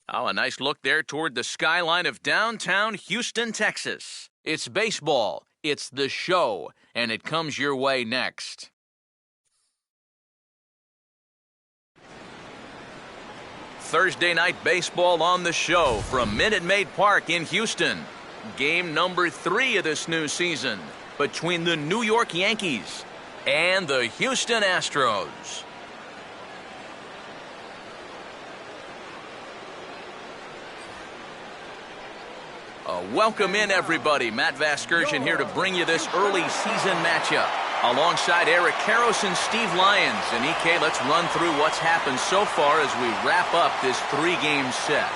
Oh, a nice look there toward the skyline of downtown Houston, Texas. It's baseball, it's the show, and it comes your way next. Thursday night baseball on the show from Minute Maid Park in Houston. Game number 3 of this new season between the New York Yankees and the Houston Astros. Welcome in, everybody. Matt Vasgersian here to bring you this early season matchup alongside Eric Karros and Steve Lyons. And EK, let's run through what's happened so far as we wrap up this 3-game set.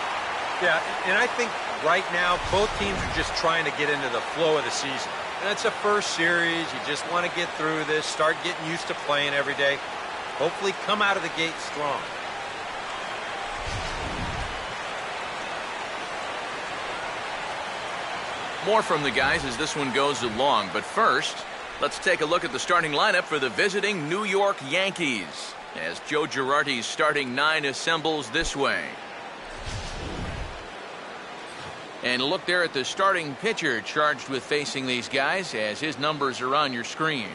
Yeah, and I think right now both teams are just trying to get into the flow of the season. And it's a first series. You just want to get through this, start getting used to playing every day. Hopefully come out of the gate strong. More from the guys as this one goes along. But first, let's take a look at the starting lineup for the visiting New York Yankees as Joe Girardi's starting 9 assembles this way. And look there at the starting pitcher charged with facing these guys as his numbers are on your screen.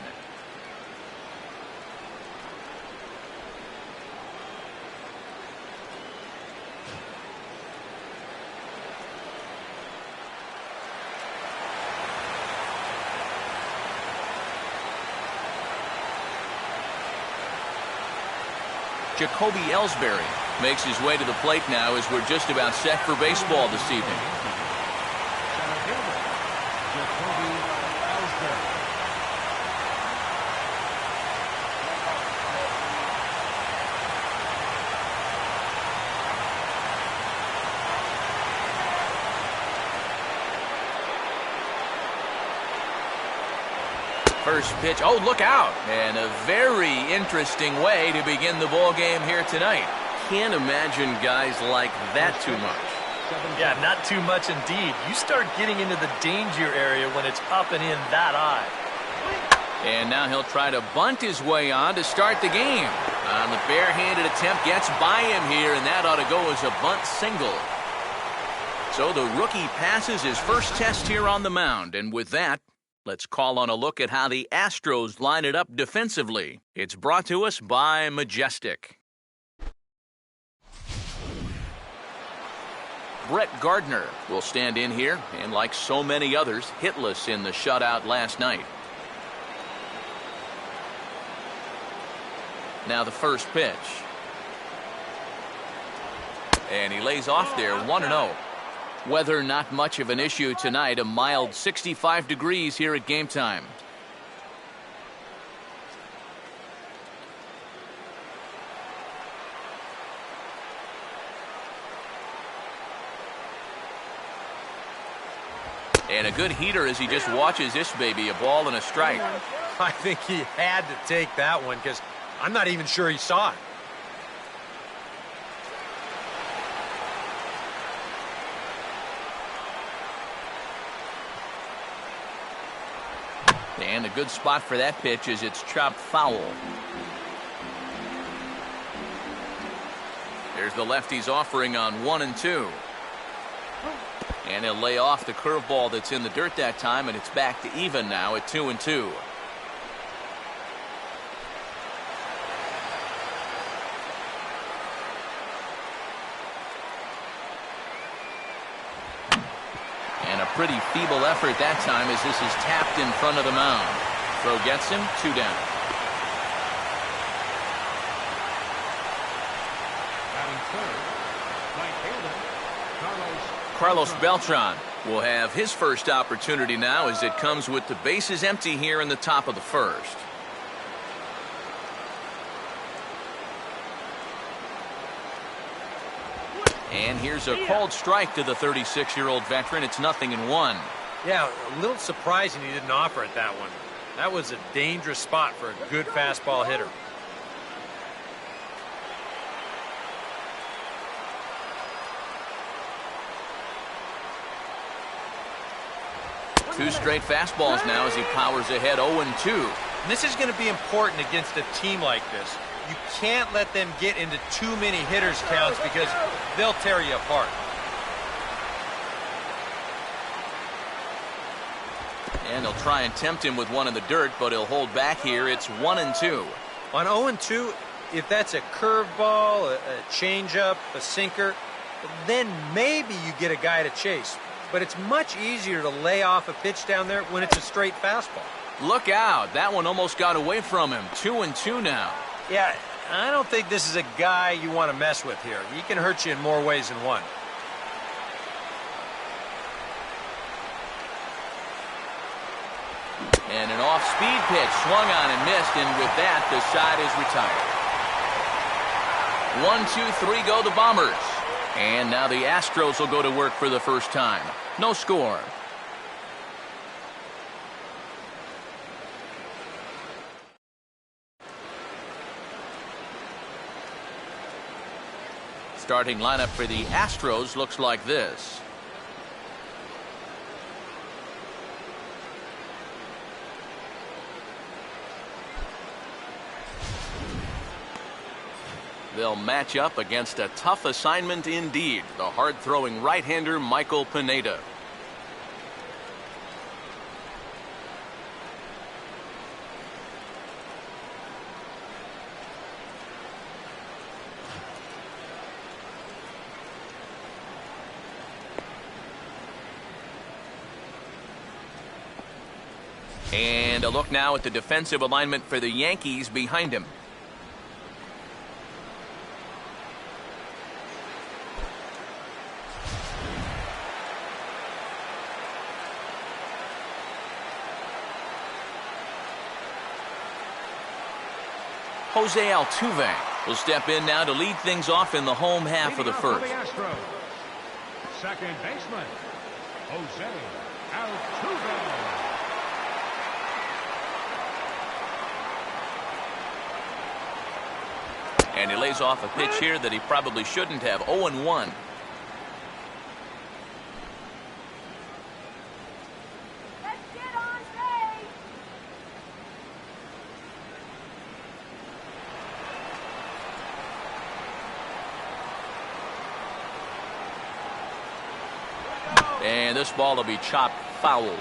Jacoby Ellsbury makes his way to the plate now as we're just about set for baseball this evening. First pitch, oh, look out, and a very interesting way to begin the ball game here tonight. Can't imagine guys like that too much. Yeah, not too much indeed. You start getting into the danger area when it's up and in that high. And now he'll try to bunt his way on to start the game. On the barehanded attempt, gets by him here, and that ought to go as a bunt single. So the rookie passes his first test here on the mound, and with that, let's call on a look at how the Astros line it up defensively. It's brought to us by Majestic. Brett Gardner will stand in here, and like so many others, hitless in the shutout last night. Now the first pitch. And he lays off there, 1-0. Weather not much of an issue tonight, a mild 65 degrees here at game time. And a good heater as he just watches this baby, a ball and a strike. I think he had to take that one because I'm not even sure he saw it. And a good spot for that pitch as it's chopped foul. There's the lefty's offering on 1-2. And he'll lay off the curveball that's in the dirt that time, and it's back to even now at 2-2. And a pretty feeble effort that time as this is tapped in front of the mound. Throw gets him, 2 down. Carlos Beltran will have his first opportunity now as it comes with the bases empty here in the top of the first. And here's a called strike to the 36-year-old veteran. It's 0-1. Yeah, a little surprising he didn't offer it that one. That was a dangerous spot for a good fastball hitter. Two straight fastballs now as he powers ahead 0-2. And this is going to be important against a team like this. You can't let them get into too many hitters counts because they'll tear you apart. And they'll try and tempt him with one in the dirt, but he'll hold back here. It's 1-2. On 0-2, if that's a curveball, a changeup, a sinker, then maybe you get a guy to chase. But it's much easier to lay off a pitch down there when it's a straight fastball. Look out. That one almost got away from him. 2-2 now. Yeah, I don't think this is a guy you want to mess with here. He can hurt you in more ways than one. And an off-speed pitch swung on and missed, and with that, the side is retired. 1, 2, 3 go the Bombers. And now the Astros will go to work for the first time. No score. Starting lineup for the Astros looks like this. They'll match up against a tough assignment indeed, the hard-throwing right-hander Michael Pineda. And a look now at the defensive alignment for the Yankees behind him. Jose Altuve will step in now to lead things off in the home half of the first. Second baseman, Jose Altuve. And he lays off a pitch here that he probably shouldn't have. 0-1. And this ball will be chopped foul.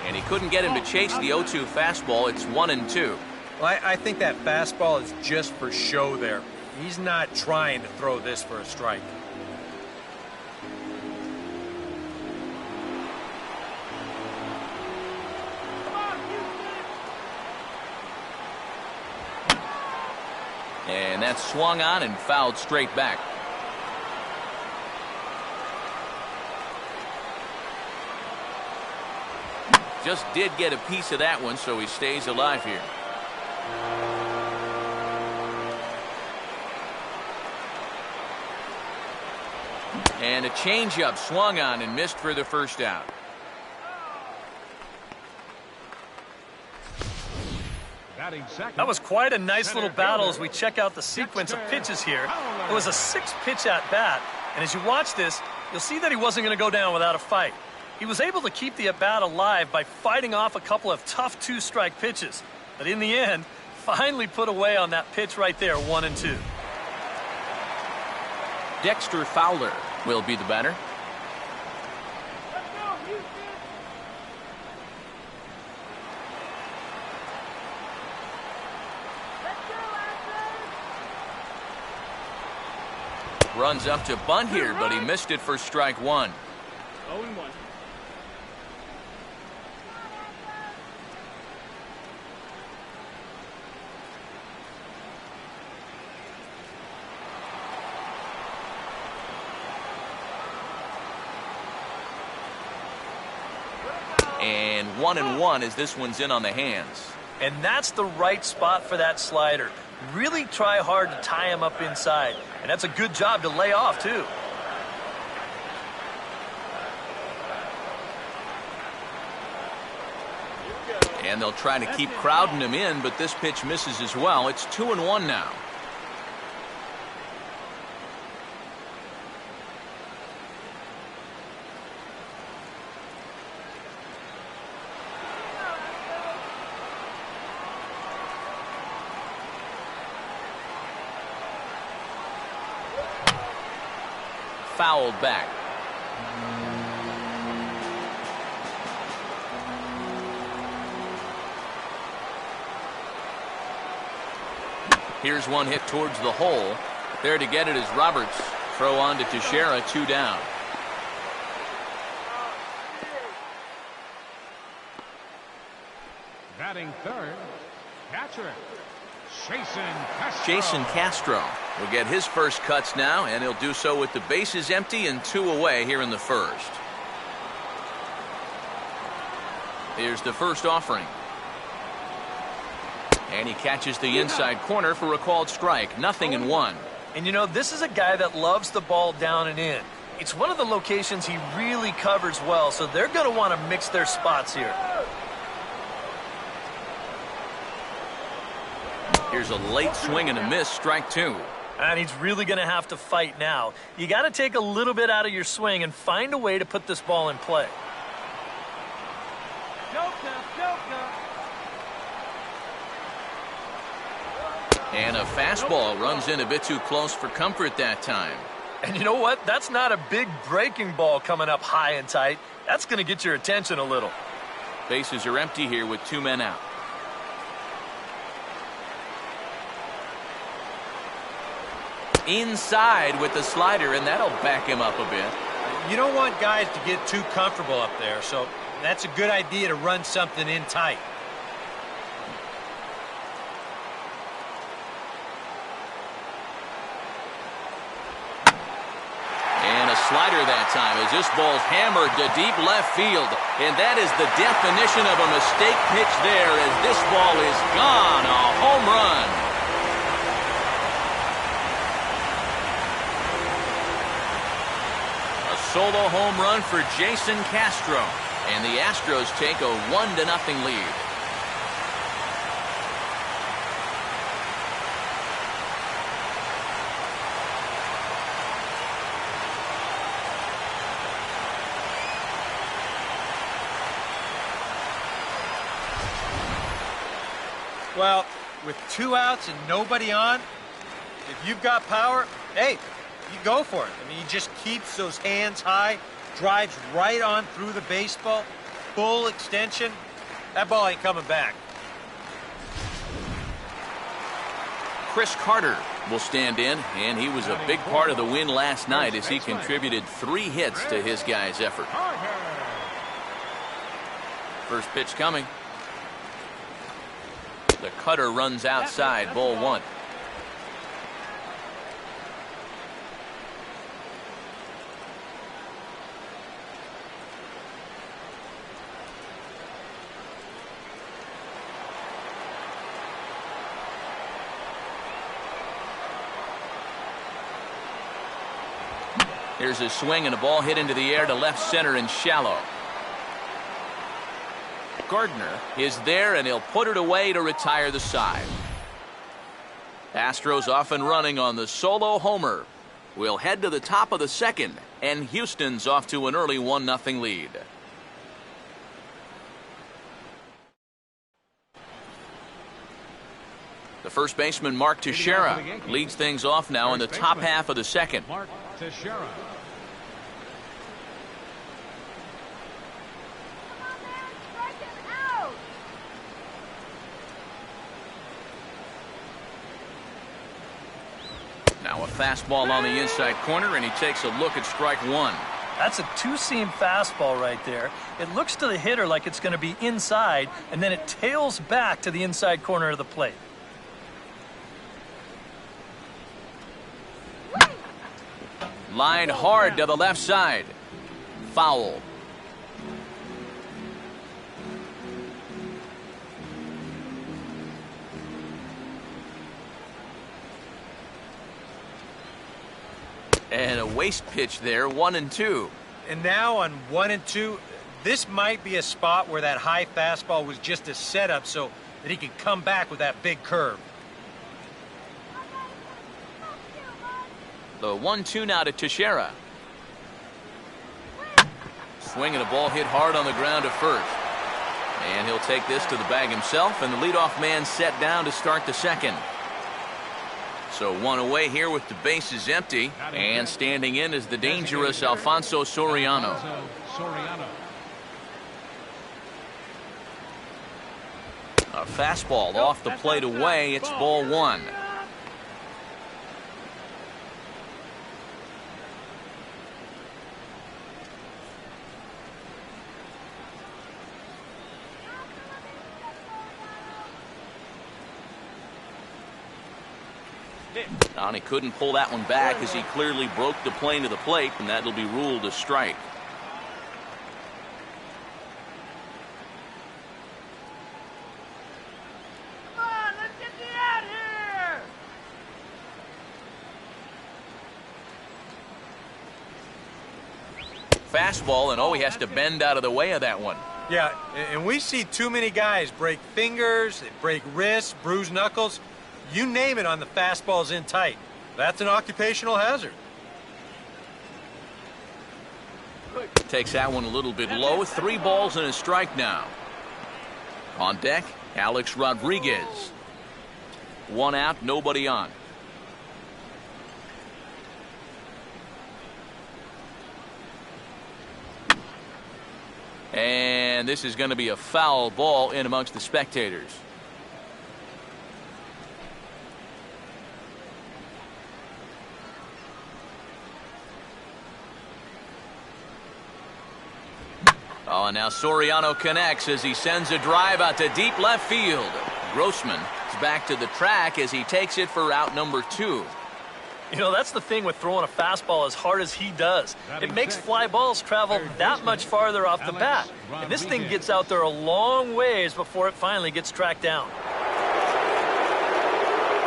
And he couldn't get him to chase the 0-2 fastball. It's 1-2. Well, I think that fastball is just for show there. He's not trying to throw this for a strike. And that's swung on and fouled straight back. Just did get a piece of that one, so he stays alive here. And a changeup swung on and missed for the first out. That was quite a nice little battle as we check out the sequence of pitches here. It was a 6-pitch at bat, and as you watch this, you'll see that he wasn't going to go down without a fight. He was able to keep the at-bat alive by fighting off a couple of tough 2-strike pitches, but in the end, finally put away on that pitch right there, 1-2. Dexter Fowler will be the batter. Runs up to bunt here, but he missed it for strike one. 0-1. And 1-1 as this one's in on the hands. And that's the right spot for that slider. Really try hard to tie him up inside. And that's a good job to lay off, too. And they'll try to keep crowding him in, but this pitch misses as well. It's 2-1 now. fouled back. Here's one hit towards the hole. There to get it is Roberts. Throw on to Teixeira, 2 down. Batting third, catcher, Jason Castro will get his first cuts now, and he'll do so with the bases empty and 2 away here in the first. Here's the first offering. And he catches the inside corner for a called strike. 0-1. And you know, this is a guy that loves the ball down and in. It's one of the locations he really covers well, so they're going to want to mix their spots here. Here's a late swing and a miss, strike 2. And he's really going to have to fight now. You got to take a little bit out of your swing and find a way to put this ball in play. And a fastball runs in a bit too close for comfort that time. And you know what? That's not a big breaking ball coming up high and tight. That's going to get your attention a little. Bases are empty here with 2 men out. Inside with the slider, and that'll back him up a bit. You don't want guys to get too comfortable up there, so that's a good idea to run something in tight. And a slider that time as this ball's hammered to deep left field. And that is the definition of a mistake pitch there as this ball is gone. A home run. A solo home run for Jason Castro. And the Astros take a 1-0 lead. Well, with 2 outs and nobody on, if you've got power, hey, you go for it. I mean, he just keeps those hands high, drives right on through the baseball, full extension. That ball ain't coming back. Chris Carter will stand in, and he was a big part of the win last night as he contributed 3 hits to his guys' effort. First pitch coming. The cutter runs outside, ball 1. Here's a swing and a ball hit into the air to left center and shallow. Gardner is there, and he'll put it away to retire the side. Astros off and running on the solo homer. We'll head to the top of the second, and Houston's off to an early 1-0 lead. The first baseman, Mark Teixeira, leads things off now in the top half of the second. Mark Teixeira. Now a fastball on the inside corner, and he takes a look at strike 1. That's a 2-seam fastball right there. It looks to the hitter like it's going to be inside, and then it tails back to the inside corner of the plate. Line hard to the left side. Foul. And a waste pitch there, 1-2. And now on 1-2, this might be a spot where that high fastball was just a setup so that he could come back with that big curve. The 1-2 now to Teixeira. Swing and a ball hit hard on the ground to first. And he'll take this to the bag himself, and the leadoff man set down to start the second. So one away here with the bases empty, and standing in is the dangerous Alfonso Soriano. A fastball off the plate away. It's ball one. And he couldn't pull that one back as he clearly broke the plane to the plate, and that'll be ruled a strike. Come on, let's get you out here! Fastball, and he has to bend out of the way of that one. Yeah, and we see too many guys break fingers, they break wrists, bruise knuckles. You name it on the fastballs in tight. That's an occupational hazard. Takes that one a little bit low. 3 balls and a strike now. On deck, Alex Rodriguez. 1 out, nobody on. And this is going to be a foul ball in amongst the spectators. Oh, and now Soriano connects as he sends a drive out to deep left field. Grossman is back to the track as he takes it for out number 2. You know, that's the thing with throwing a fastball as hard as he does. It makes fly balls travel that much farther off the bat. And this thing gets out there a long ways before it finally gets tracked down.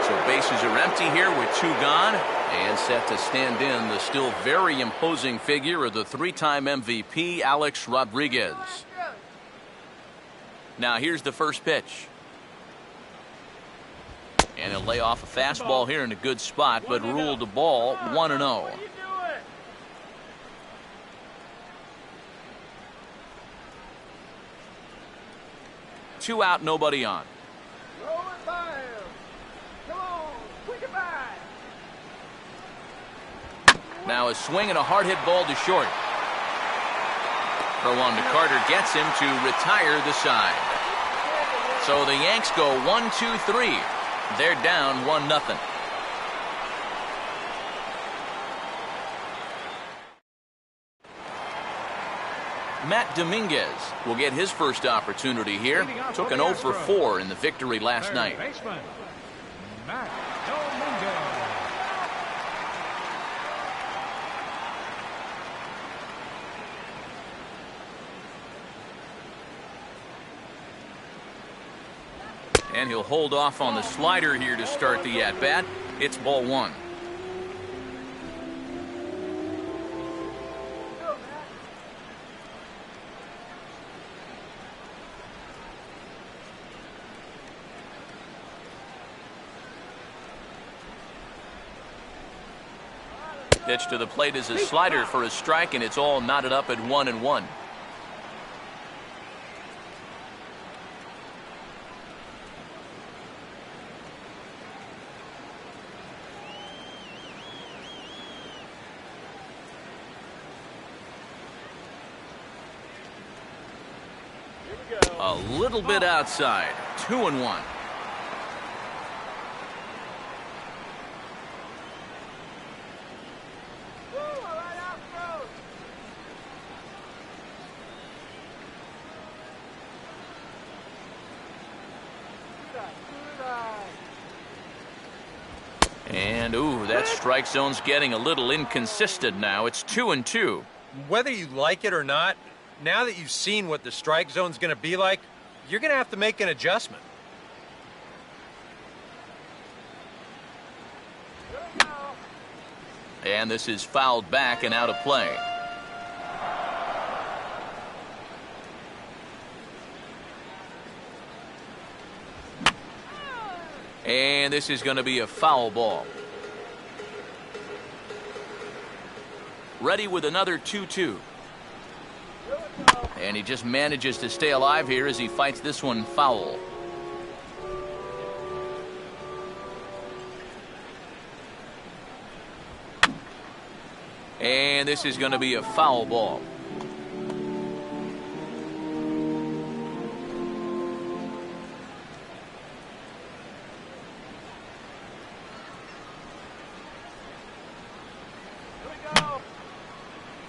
So bases are empty here with 2 gone. And set to stand in the still very imposing figure of the 3-time MVP, Alex Rodriguez. Now here's the first pitch. And he'll lay off a fastball here in a good spot, but ruled the ball 1-0. 2 out, nobody on. Now a swing and a hard hit ball to short. Throw on to Carter gets him to retire the side. So the Yanks go 1-2-3. They're down 1-0. Matt Dominguez will get his first opportunity here. Took an 0 for 4 in the victory last night. Matt Dominguez. And he'll hold off on the slider here to start the at-bat. It's ball 1. Pitch to the plate is a slider for a strike, and it's all knotted up at 1-1. A little bit outside. 2-1. And ooh, that strike zone's getting a little inconsistent now. It's 2-2. Whether you like it or not, now that you've seen what the strike zone's going to be like, you're going to have to make an adjustment. And this is fouled back and out of play. And this is going to be a foul ball. Ready with another 2-2. And he just manages to stay alive here as he fights this one foul. And this is going to be a foul ball.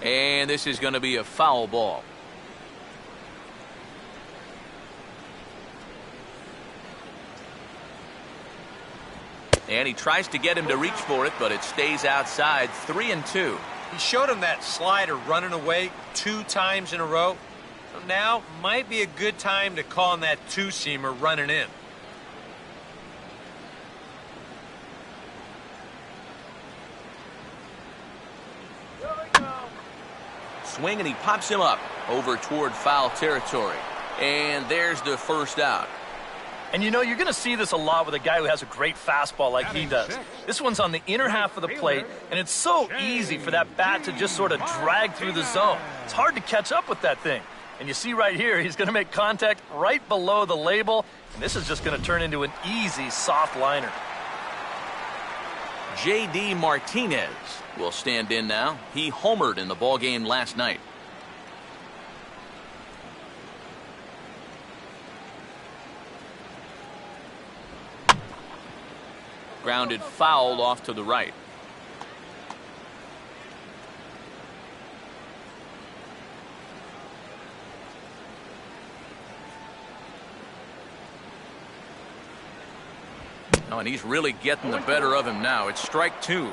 And this is going to be a foul ball. And he tries to get him to reach for it, but it stays outside. 3-2. He showed him that slider running away 2 times in a row. So now might be a good time to call on that 2-seamer running in. Swing, and he pops him up over toward foul territory. And there's the first out. And you know, you're going to see this a lot with a guy who has a great fastball like he does. This one's on the inner half of the plate, and it's so easy for that bat to just sort of drag through the zone. It's hard to catch up with that thing. And you see right here, he's going to make contact right below the label, and this is just going to turn into an easy, soft liner. J.D. Martinez will stand in now. He homered in the ballgame last night. Grounded foul off to the right. Oh, and he's really getting the better of him now. It's strike 2.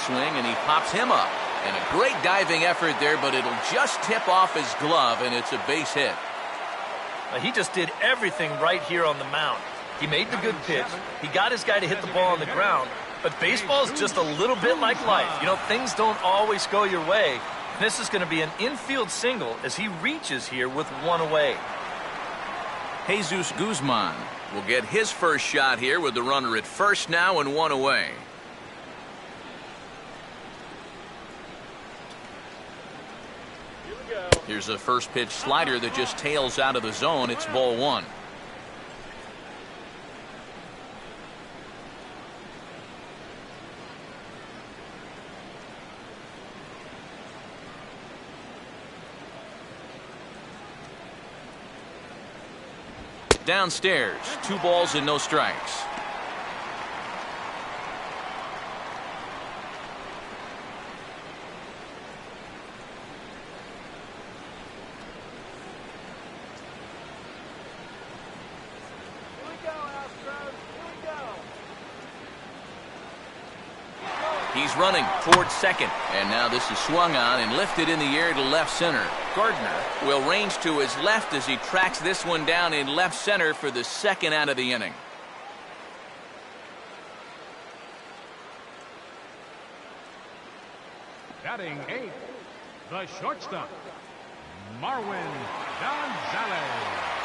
Swing, and he pops him up, and a great diving effort there, but it'll just tip off his glove, and it's a base hit. He just did everything right here on the mound. He made the good pitch, he got his guy to hit the ball on the ground, but baseball is just a little bit like life. You know, things don't always go your way. This is going to be an infield single as he reaches here with 1 away. Jesus Guzman will get his first shot here with the runner at first now and 1 away. Here's a first pitch slider that just tails out of the zone. It's ball 1. Downstairs, 2 balls and no strikes. He's running towards second, and now this is swung on and lifted in the air to left center. Gardner will range to his left as he tracks this one down in left center for the second out of the inning. Batting 8th, the shortstop, Marwin Gonzalez.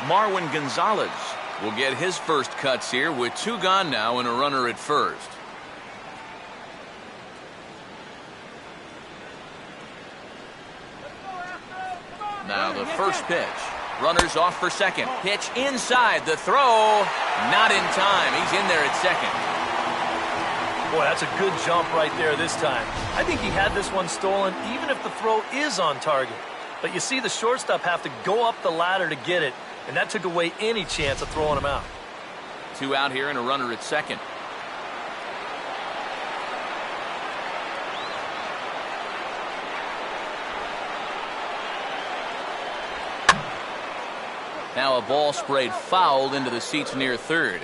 Marwin Gonzalez will get his first cuts here with 2 gone now and a runner at first. Now the first pitch. Runners off for second. Pitch inside. The throw. Not in time. He's in there at second. Boy, that's a good jump right there this time. I think he had this one stolen even if the throw is on target. But you see the shortstop have to go up the ladder to get it, and that took away any chance of throwing him out. 2 out here and a runner at second. Now a ball sprayed foul into the seats near third.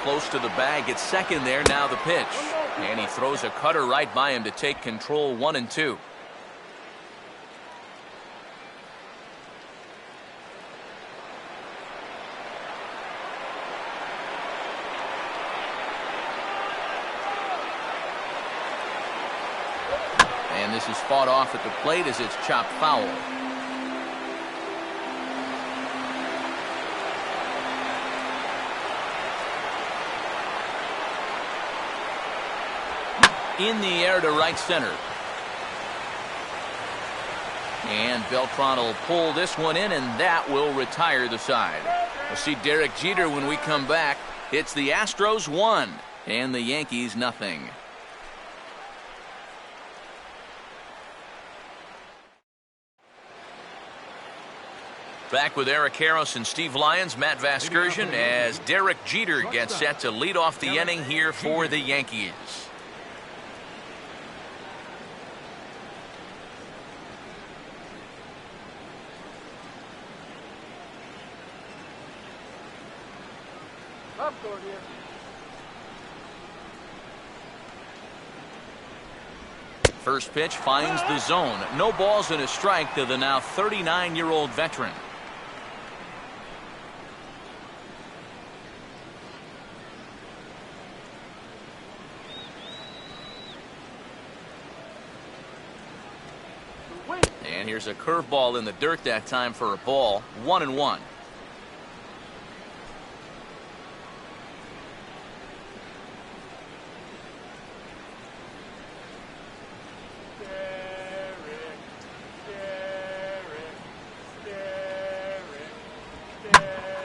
Close to the bag at second there. Now the pitch. And he throws a cutter right by him to take control. 1-2. And this is fought off at the plate as it's chopped foul. In the air to right center. And Beltran will pull this one in, and that will retire the side. We'll see Derek Jeter when we come back. It's the Astros 1 and the Yankees nothing. Back with Eric Harris and Steve Lyons, Matt Vasgersian, as Derek Jeter gets set to lead off the inning here for the Yankees. First pitch finds the zone. No balls and a strike to the now 39-year-old veteran. And here's a curveball in the dirt that time for a ball. 1-1.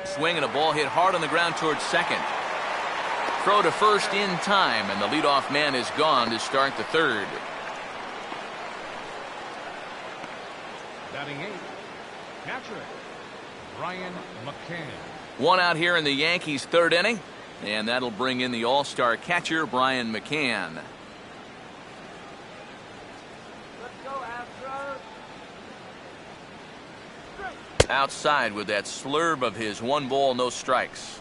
Swing and a ball hit hard on the ground towards second. Throw to first in time, and the leadoff man is gone to start the third. Batting eighth, catcher, Brian McCann. One out here in the Yankees' third inning, and that'll bring in the all-star catcher, Brian McCann. Let's go, Astros. Outside with that slurve of his 1 ball, no strikes.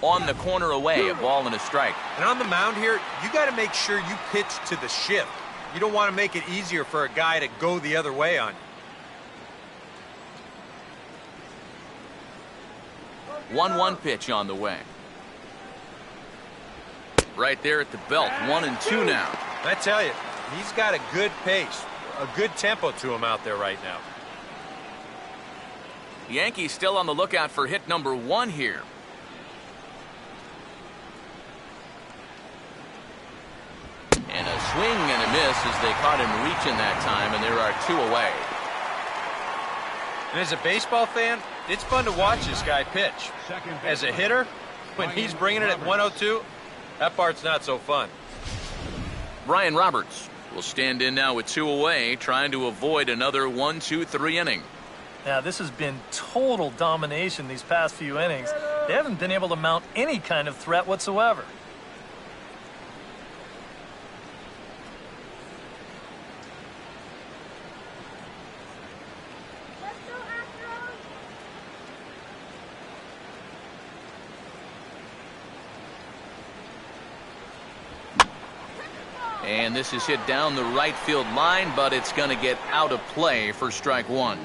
On the corner away, a ball and a strike. And on the mound here, you got to make sure you pitch to the shift. You don't want to make it easier for a guy to go the other way on you. 1-1 pitch on the way. Right there at the belt. 1-2 now. I tell you, he's got a good pace, a good tempo to him out there right now. The Yankees still on the lookout for hit number 1 here. And a swing and a miss as they caught him reaching that time, and there are 2 away. And as a baseball fan, it's fun to watch this guy pitch. As a hitter, when he's bringing it at 102, that part's not so fun. Brian Roberts will stand in now with 2 away, trying to avoid another 1-2-3 inning. Now, this has been total domination these past few innings. They haven't been able to mount any kind of threat whatsoever. And this is hit down the right field line, but it's going to get out of play for strike 1.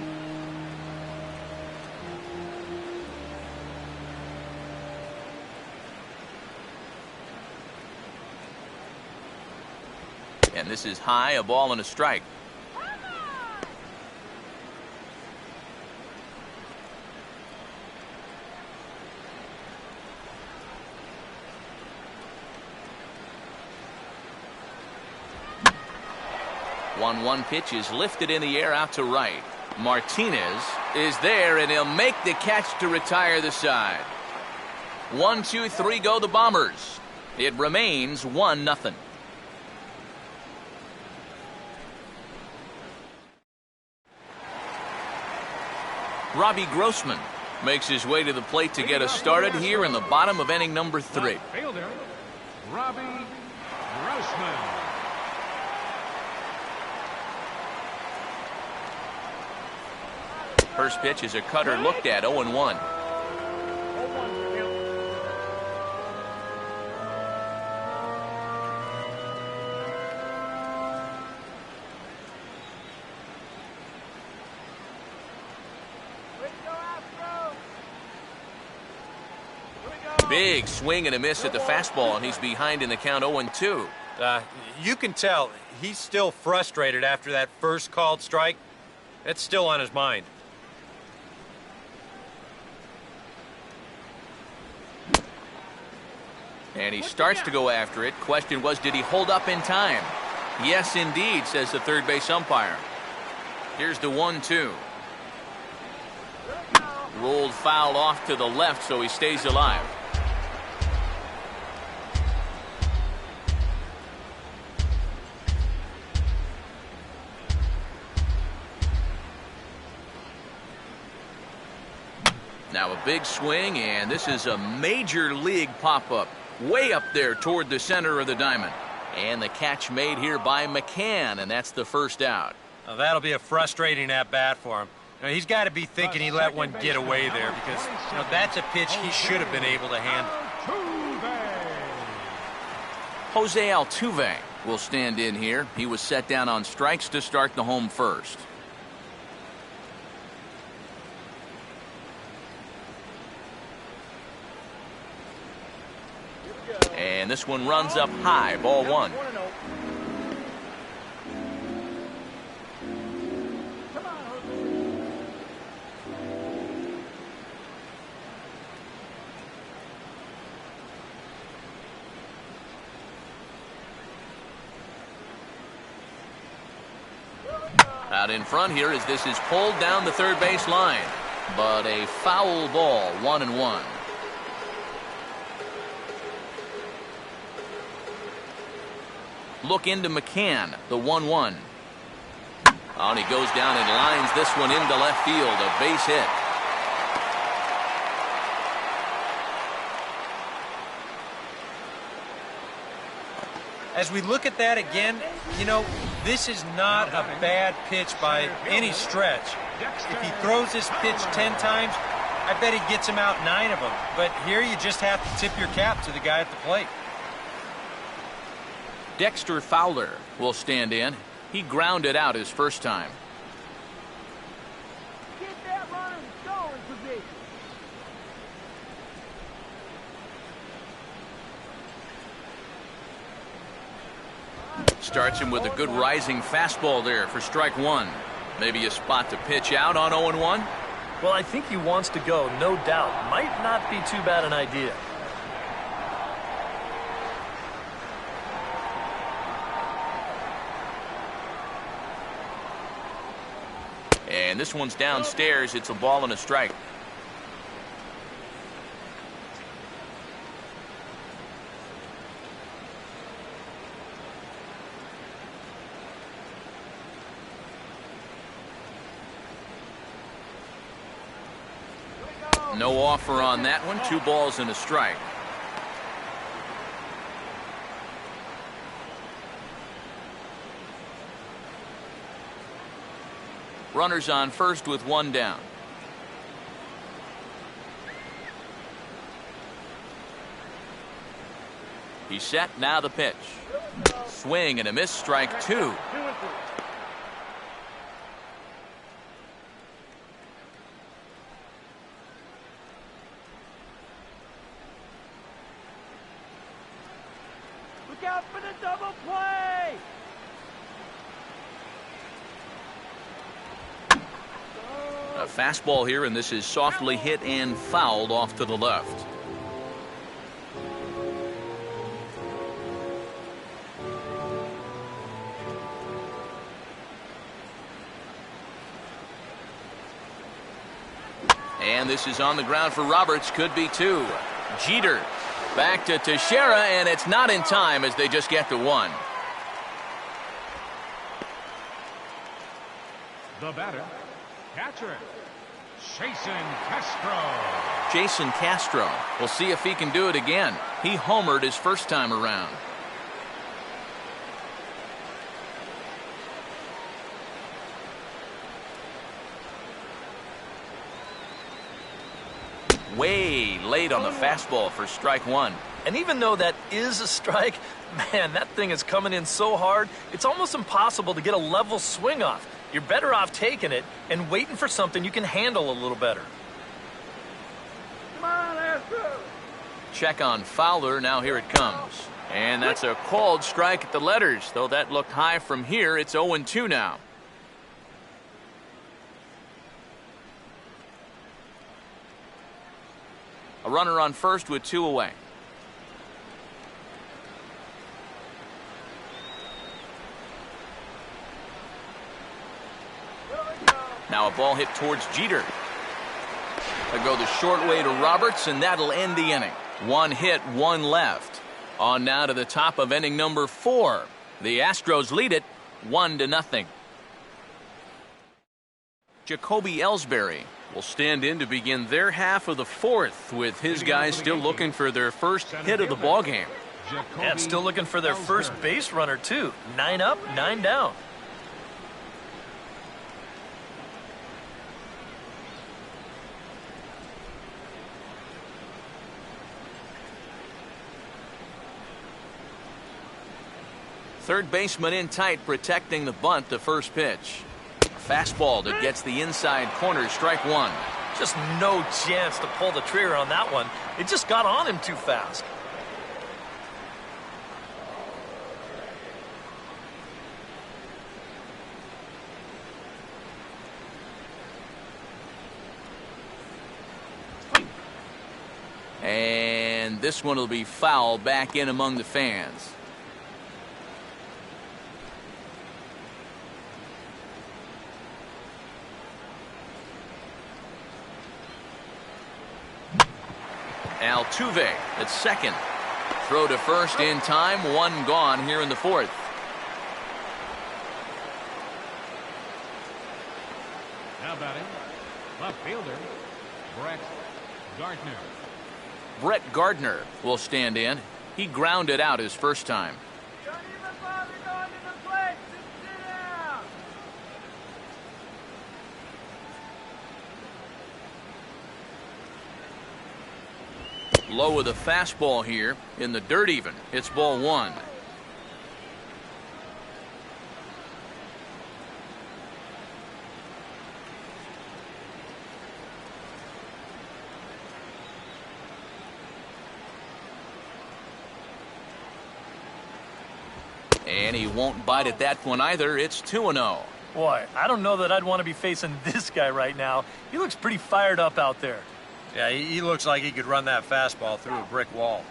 And this is high, a ball and a strike. One pitch is lifted in the air out to right. Martinez is there, and he'll make the catch to retire the side. 1-2-3 go the Bombers. It remains 1-0. Robbie Grossman makes his way to the plate to get us started here in the bottom of inning number 3. Fielder, Robbie Grossman. First pitch is a cutter looked at, 0-1. Big swing and a miss at the fastball, and he's behind in the count 0-2. You can tell he's still frustrated after that first called strike. It's still on his mind. And he starts to go after it. Question was, did he hold up in time? Yes, indeed, says the third base umpire. Here's the 1-2. Rolled foul off to the left, so he stays alive. Now a big swing, and this is a major league pop-up. Way up there toward the center of the diamond. And the catch made here by McCann, and that's the first out. Well, that'll be a frustrating at-bat for him. He's got to be thinking he let one get away there because that's a pitch he should have been able to handle. Jose Altuve will stand in here. He was set down on strikes to start the home first. And this one runs up high, ball 1. Out in front here as this is pulled down the third base line. But a foul ball, 1-1. Look into McCann, the 1-1. Oh, and he goes down and lines this one into left field, a base hit. As we look at that again, this is not a bad pitch by any stretch. If he throws this pitch 10 times, I bet he gets him out 9 of them. But here you just have to tip your cap to the guy at the plate. Dexter Fowler will stand in. He grounded out his first time. Get that runner in scoring position. Starts him with a good rising fastball there for strike 1. Maybe a spot to pitch out on 0-1. Well, I think he wants to go, no doubt. Might not be too bad an idea. And this one's downstairs. It's a ball and a strike. No offer on that one. 2 balls and a strike. Runners on first with 1 down. He's set. Now the pitch. Swing and a miss. Strike 2. Look out for the double play. A fastball here, and this is softly hit and fouled off to the left. And this is on the ground for Roberts. Could be 2. Jeter back to Teixeira, and it's not in time as they just get to 1. The batter, catcher, Jason Castro. Jason Castro. We'll see if he can do it again. He homered his first time around. Way late on the fastball for strike 1. And even though that is a strike, man, that thing is coming in so hard, it's almost impossible to get a level swing off. You're better off taking it and waiting for something you can handle a little better. Come on, Astros. check on Fowler. Now here it comes. And that's a called strike at the letters. Though that looked high from here, it's 0-2 now. A runner on first with 2 away. Now a ball hit towards Jeter. They go the short way to Roberts, and that'll end the inning. 1 hit, 1 left. On now to the top of inning number 4. The Astros lead it 1-0. Jacoby Ellsbury will stand in to begin their half of the 4th, with his guys still looking for their first hit of the ballgame. And still looking for their first base runner, too. 9 up, 9 down. Third baseman in tight, protecting the bunt. The first pitch. Fastball that gets the inside corner. Strike 1. Just no chance to pull the trigger on that one. It just got on him too fast. And this one will be foul back in among the fans. Altuve at second. Throw to first in time. 1 gone here in the 4th. Now batting, left fielder, Brett Gardner. Brett Gardner will stand in. He grounded out his first time. Don't even bother going to the plate. Just sit down. Low with a fastball here in the dirt even. It's ball 1. And he won't bite at that one either. It's 2-0. Boy, I don't know that I'd want to be facing this guy right now. He looks pretty fired up out there. Yeah, he looks like he could run that fastball through a brick wall.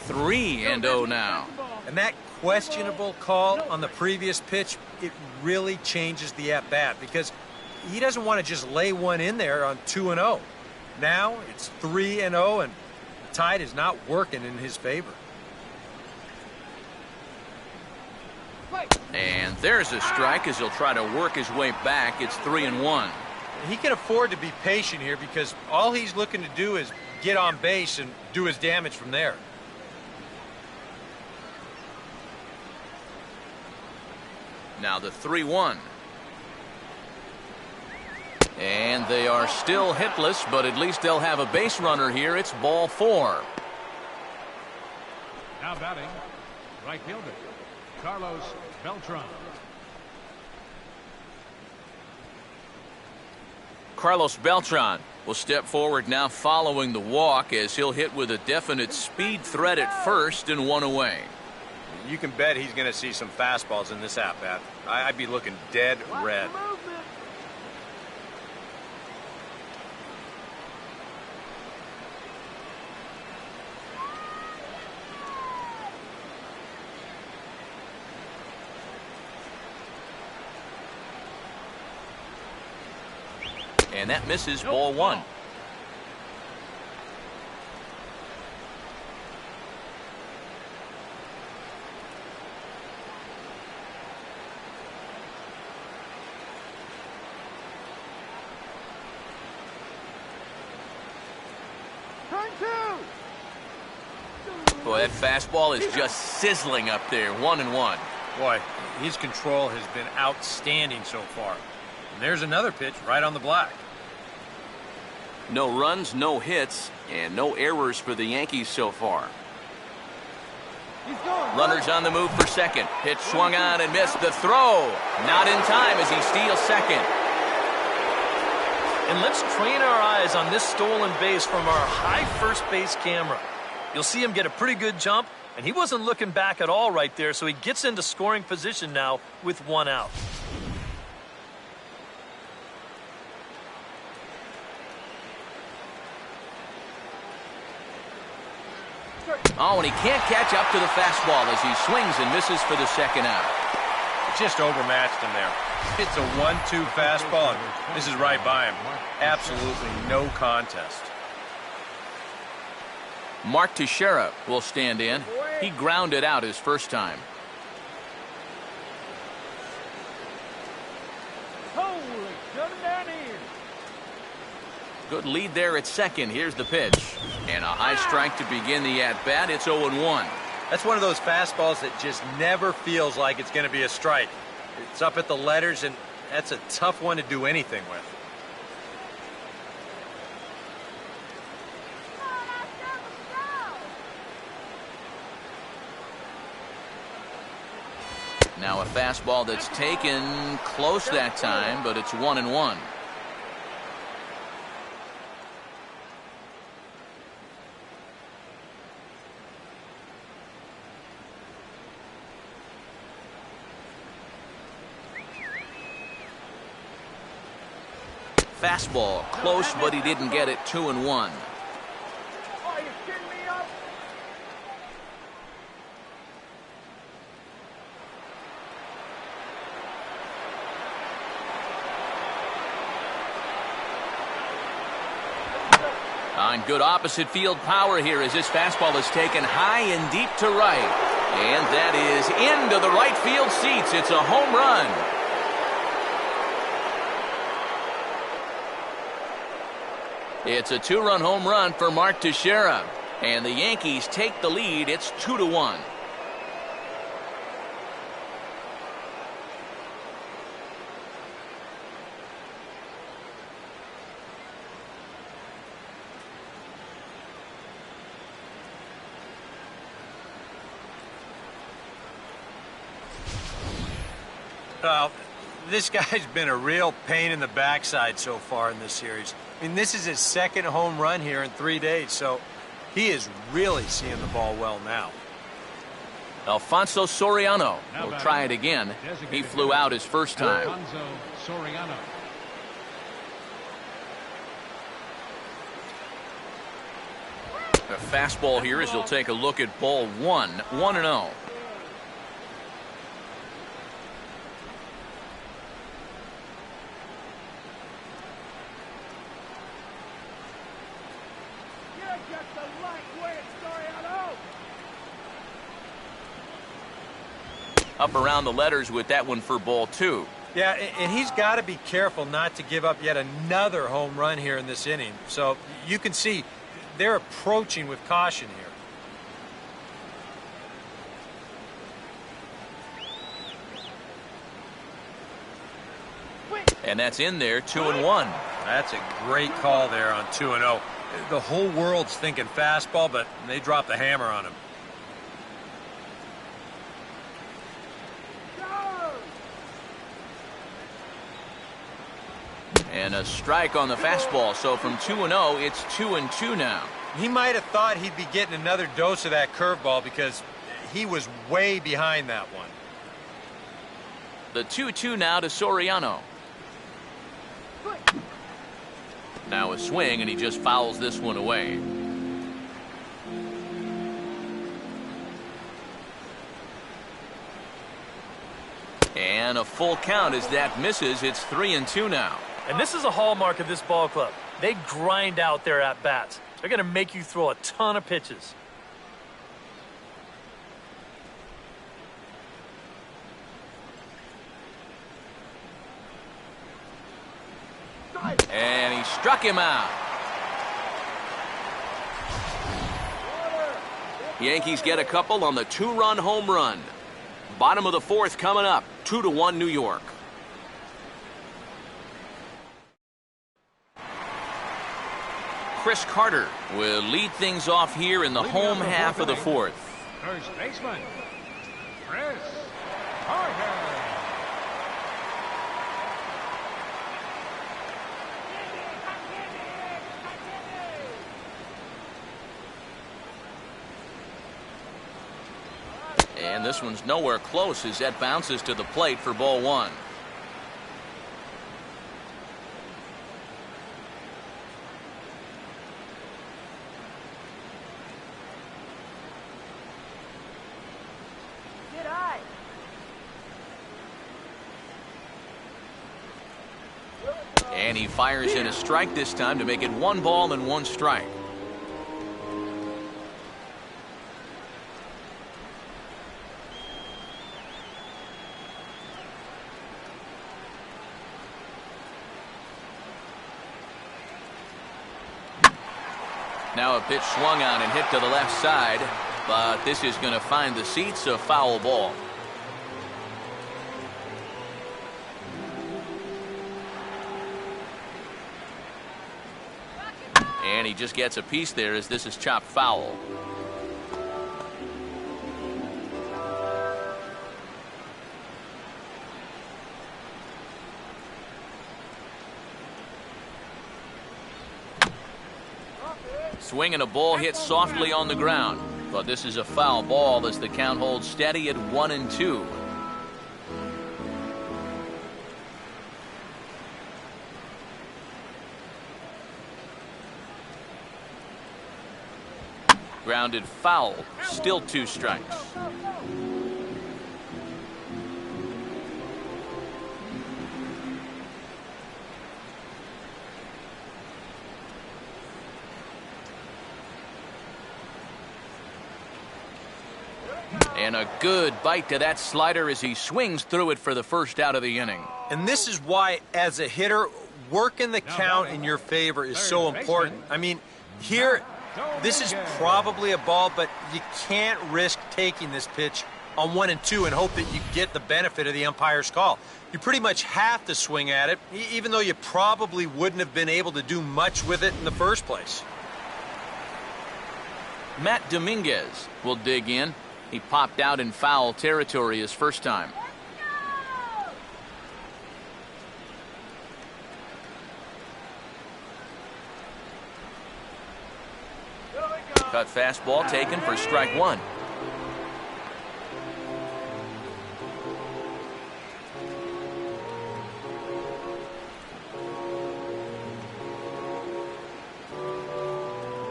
Three and 0 now. And that questionable call on the previous pitch, it really changes the at-bat because he doesn't want to just lay one in there on 2-0. Now it's 3-0, and the tide is not working in his favor. And there's a strike as he'll try to work his way back. It's 3-1. He can afford to be patient here because all he's looking to do is get on base and do his damage from there. Now the 3-1. And they are still hitless, but at least they'll have a base runner here. It's ball 4. Now batting, right fielder, Carlos Beltran. Carlos Beltran will step forward now following the walk as he'll hit with a definite speed threat at first and 1 away. You can bet he's going to see some fastballs in this at-bat. I'd be looking dead red. And that misses ball 1. Boy, that fastball is just sizzling up there. 1-1. Boy, his control has been outstanding so far. And there's another pitch right on the black. No runs, no hits, and no errors for the Yankees so far. Runners on the move for second. Pitch swung on and missed. The throw. Not in time as he steals second. And let's train our eyes on this stolen base from our high first base camera. You'll see him get a pretty good jump, and he wasn't looking back at all right there, so he gets into scoring position now with one out. Oh, and he can't catch up to the fastball as he swings and misses for the second out. Just overmatched him there. It's a 1-2 fastball, and this is right by him. Absolutely no contest. Mark Teixeira will stand in. He grounded out his first time. Holy, coming down here. Good lead there at second. Here's the pitch. And a high strike to begin the at-bat. It's 0-1. That's one of those fastballs that just never feels like it's going to be a strike. It's up at the letters, and that's a tough one to do anything with. Now a fastball that's taken close that time, but it's 1-1. Fastball close, but he didn't get it. 2-1. Are you kidding me up? On good opposite field power here as this fastball is taken high and deep to right. And that is into the right field seats. It's a home run. It's a two-run home run for Mark Teixeira. And the Yankees take the lead. It's 2-1. Well, this guy's been a real pain in the backside so far in this series. I mean, this is his second home run here in 3 days, so he is really seeing the ball well now. Alfonso Soriano will try it again. He flew out his first time. Alfonso Soriano. A fastball here as he'll take a look at ball one. 1-0. You're just a lightweight, Soriano. Up around the letters with that one for ball two. Yeah, and he's got to be careful not to give up yet another home run here in this inning. So you can see they're approaching with caution here. And that's in there. 2-1. That's a great call there on 2-0. The whole world's thinking fastball, but they dropped the hammer on him. And a strike on the fastball. So from 2-0, it's 2-2 now. He might have thought he'd be getting another dose of that curveball because he was way behind that one. The 2-2 now to Soriano. Now a swing, and he just fouls this one away. And a full count as that misses. It's 3-2 now. And this is a hallmark of this ball club. They grind out their at-bats. They're going to make you throw a ton of pitches. And he struck him out. Yankees get a couple on the two-run home run. Bottom of the fourth coming up. 2-1 New York. Chris Carter will lead things off here in the home half of the fourth. First baseman, Chris Carter. And this one's nowhere close as that bounces to the plate for ball one. Get high. And he fires in a strike this time to make it 1 ball and 1 strike. Now a pitch swung on and hit to the left side, but this is going to find the seats, a foul ball. And he just gets a piece there as this is chopped foul. Swing and a ball hit softly on the ground, but this is a foul ball as the count holds steady at 1-2. Grounded foul, still 2 strikes. And a good bite to that slider as he swings through it for the first out of the inning. And this is why, as a hitter, working the count in your favor is so important. I mean, here, this is probably a ball, but you can't risk taking this pitch on 1-2 and hope that you get the benefit of the umpire's call. You pretty much have to swing at it, even though you probably wouldn't have been able to do much with it in the first place. Matt Dominguez will dig in. He popped out in foul territory his first time. Cut fastball taken for strike 1.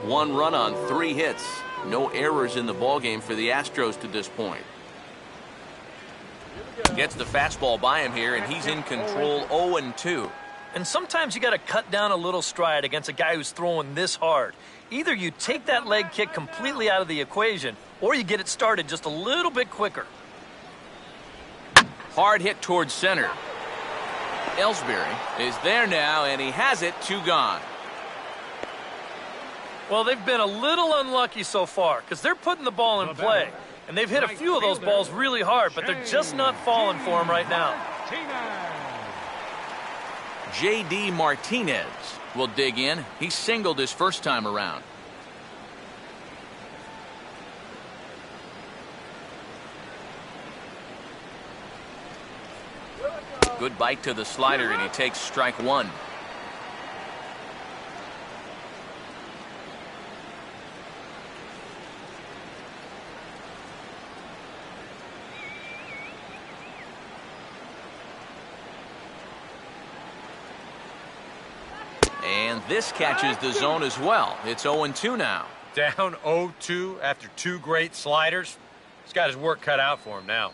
One run on 3 hits. No errors in the ballgame for the Astros to this point. Gets the fastball by him here, and he's in control 0-2. And sometimes you got to cut down a little stride against a guy who's throwing this hard. Either you take that leg kick completely out of the equation, or you get it started just a little bit quicker. Hard hit towards center. Ellsbury is there now, and he has it, 2 gone. Well, they've been a little unlucky so far because they're putting the ball in play. And they've hit a few of those balls really hard, but they're just not falling for them right now. J.D. Martinez will dig in. He singled his first time around. Good bite to the slider, and he takes strike 1. And this catches the zone as well. It's 0-2 now. Down 0-2 after 2 great sliders. He's got his work cut out for him now.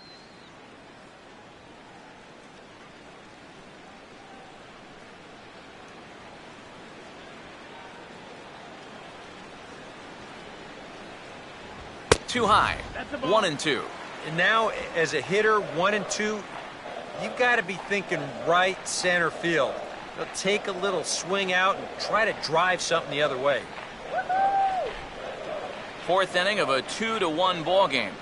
Too high. 1-2. And now, as a hitter, 1-2, you've got to be thinking right center field. They'll take a little swing out and try to drive something the other way. 4th inning of a 2-1 ball game.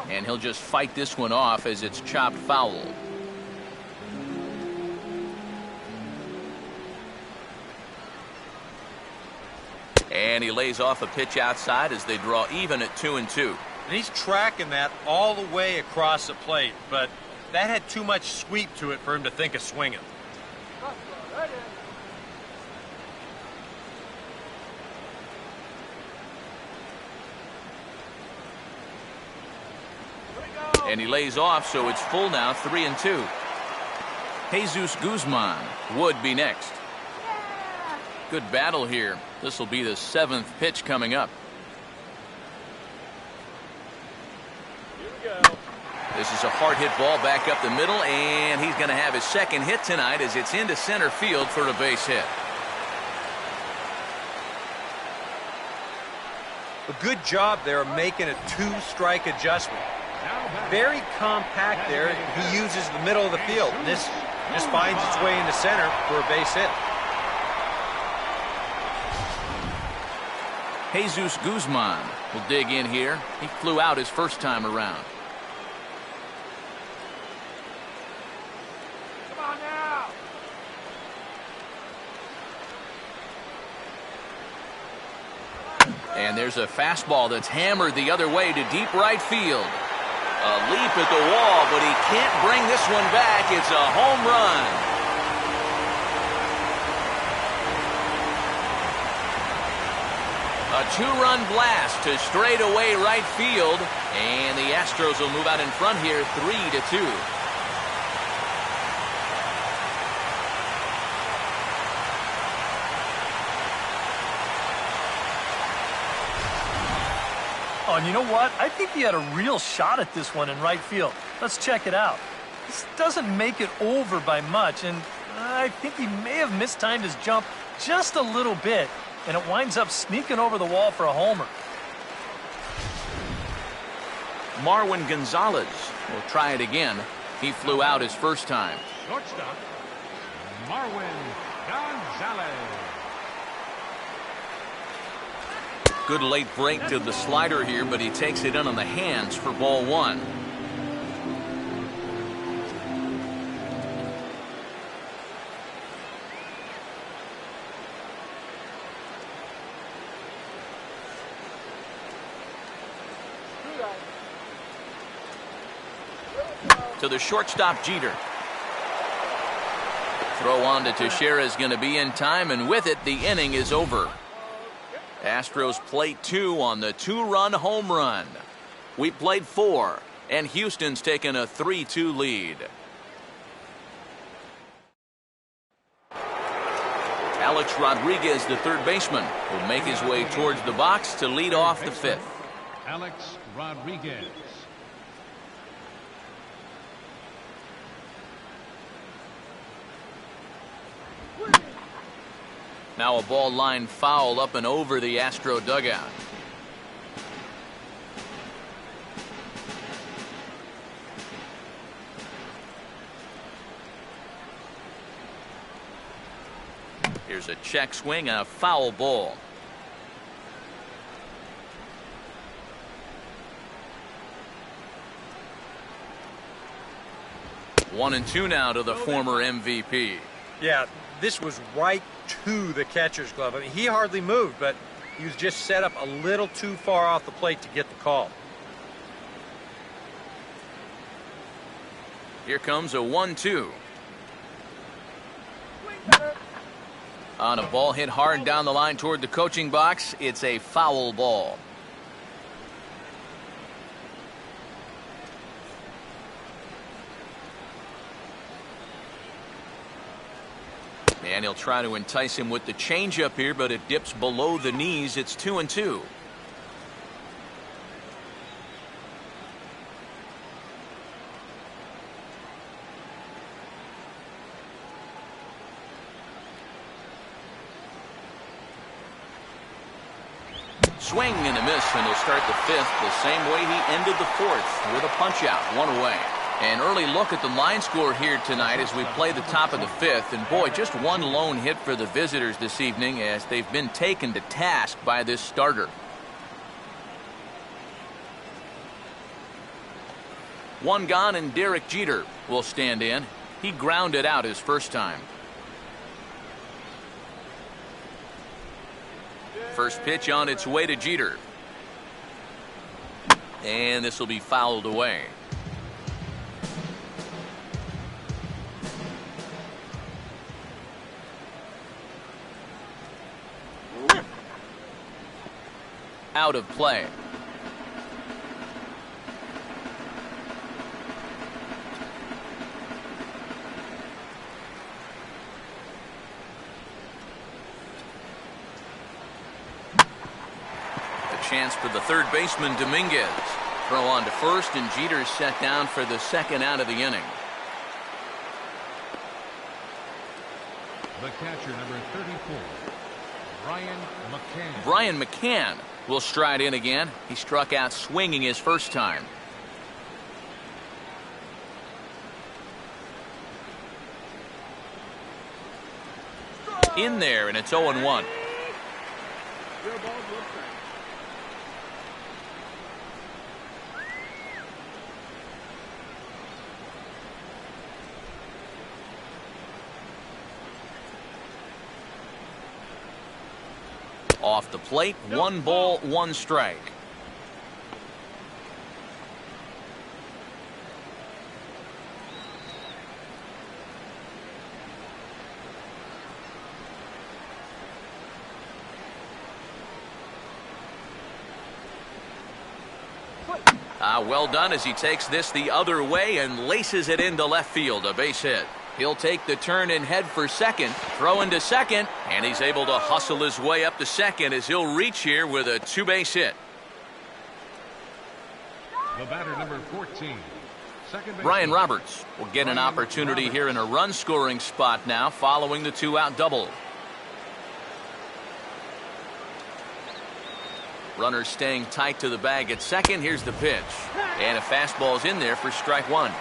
And he'll just fight this one off as it's chopped foul. And he lays off a pitch outside as they draw even at 2-2. And he's tracking that all the way across the plate, but that had too much sweep to it for him to think of swinging. And he lays off, so it's full now, 3-2. Jesus Guzman would be next. Good battle here. This will be the 7th pitch coming up. This is a hard hit ball back up the middle, and he's going to have his second hit tonight as it's into center field for a base hit. A good job there of making a 2-strike adjustment. Very compact there. He uses the middle of the field. And this just finds its way into center for a base hit. Jesus Guzman will dig in here. He flew out his first time around. Come on now. And there's a fastball that's hammered the other way to deep right field. A leap at the wall, but he can't bring this one back. It's a home run. A 2-run blast to straightaway right field, and the Astros will move out in front here 3-2. Oh, and you know what? I think he had a real shot at this one in right field. Let's check it out. This doesn't make it over by much, and I think he may have mistimed his jump just a little bit, and it winds up sneaking over the wall for a homer. Marwin Gonzalez will try it again. He flew out his first time. Shortstop, Marwin Gonzalez. Good late break to the slider here, but he takes it in on the hands for ball 1. To the shortstop, Jeter. Throw on to Teixeira is going to be in time, and with it, the inning is over. Astros plate 2 on the 2-run home run. We played 4, and Houston's taken a 3-2 lead. Alex Rodriguez, the third baseman, will make his way towards the box to lead off the 5th. Alex Rodriguez. Now a ball line foul up and over the Astro dugout. Here's a check swing and a foul ball. One and two now to the former MVP. Yeah, this was right to the catcher's glove. I mean, he hardly moved, but he was just set up a little too far off the plate to get the call. Here comes a 1-2. On a ball hit hard down the line toward the coaching box, it's a foul ball. And he'll try to entice him with the changeup here, but it dips below the knees. It's 2-2. Swing and a miss, and he'll start the 5th the same way he ended the 4th with a punch out, 1 away. An early look at the line score here tonight as we play the top of the 5th. And boy, just one lone hit for the visitors this evening as they've been taken to task by this starter. One gone, and Derek Jeter will stand in. He grounded out his first time. First pitch on its way to Jeter. And this will be fouled away. Out of play. A chance for the third baseman Dominguez. Throw on to first, and Jeter's set down for the second out of the inning. The catcher, number 34, Brian McCann. Brian McCann will stride in again. He struck out swinging his first time. In there, and it's 0-1. Off the plate, 1 ball, 1 strike. Well done as he takes this the other way and laces it into left field. A base hit. He'll take the turn and head for second. Throw into second, and he's able to hustle his way up to second as he'll reach here with a 2-base hit. The batter, number 14, Brian Roberts will get an opportunity here in a run-scoring spot now following the 2-out double. Runner staying tight to the bag at second. Here's the pitch. And a fastball's in there for strike 1.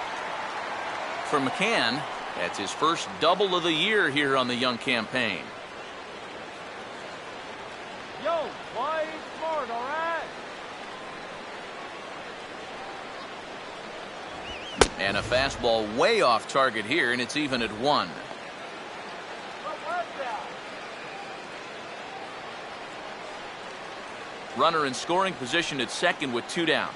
For McCann, that's his first double of the year here on the young campaign. Yo, play smart, all right? And a fastball way off target here, and it's even at 1. Runner in scoring position at second with 2 down.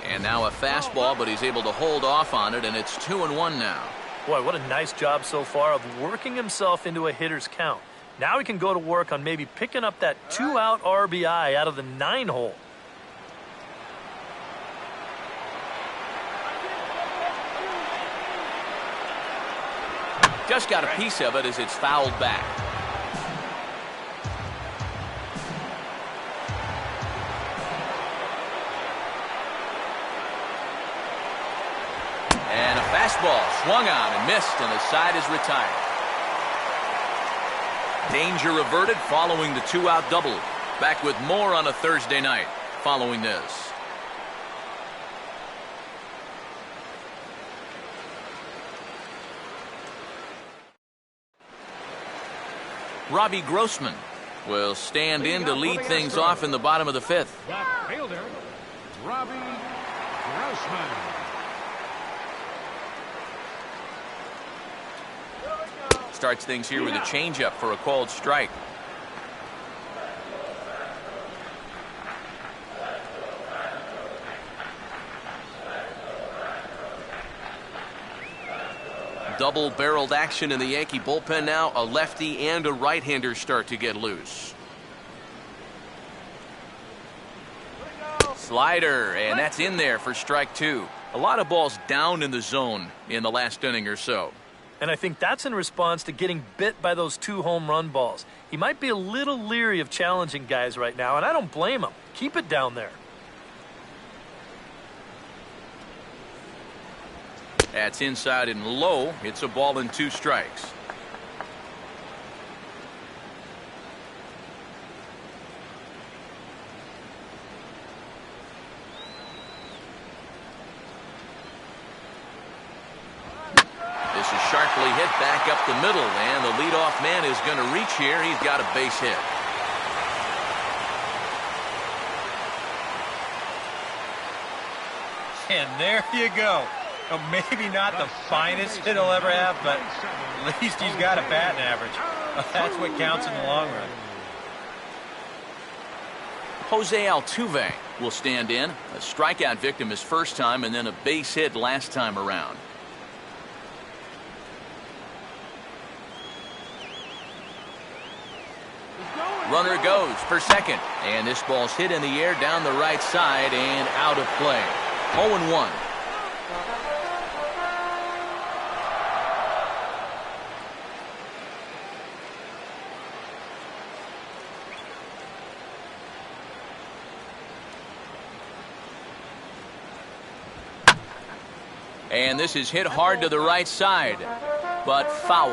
And now a fastball, but he's able to hold off on it, and it's 2-1 now. Boy, what a nice job so far of working himself into a hitter's count. Now he can go to work on maybe picking up that 2-out RBI out of the 9-hole. Just got a piece of it as it's fouled back. And a fastball swung on and missed, and the side is retired. Danger averted following the 2-out double. Back with more on a Thursday night following this. Robbie Grossman will stand in to lead things off in the bottom of the 5th. left fielder, Robbie Grossman. Starts things here with a changeup for a called strike. Double-barreled action in the Yankee bullpen now. A lefty and a right-hander start to get loose. Slider, and that's in there for strike 2. A lot of balls down in the zone in the last inning or so. And I think that's in response to getting bit by those 2 home run balls. He might be a little leery of challenging guys right now, and I don't blame him. Keep it down there. That's inside and low. It's a ball and 2 strikes. This is sharply hit back up the middle, and the leadoff man is going to reach here. He's got a base hit. And there you go. Well, maybe not the finest hit he'll ever have, but at least he's got a batting average. That's what counts in the long run. Jose Altuve will stand in. A strikeout victim his first time, and then a base hit last time around. Runner goes for second, and this ball's hit in the air down the right side and out of play. 0-1. And this is hit hard to the right side, but foul.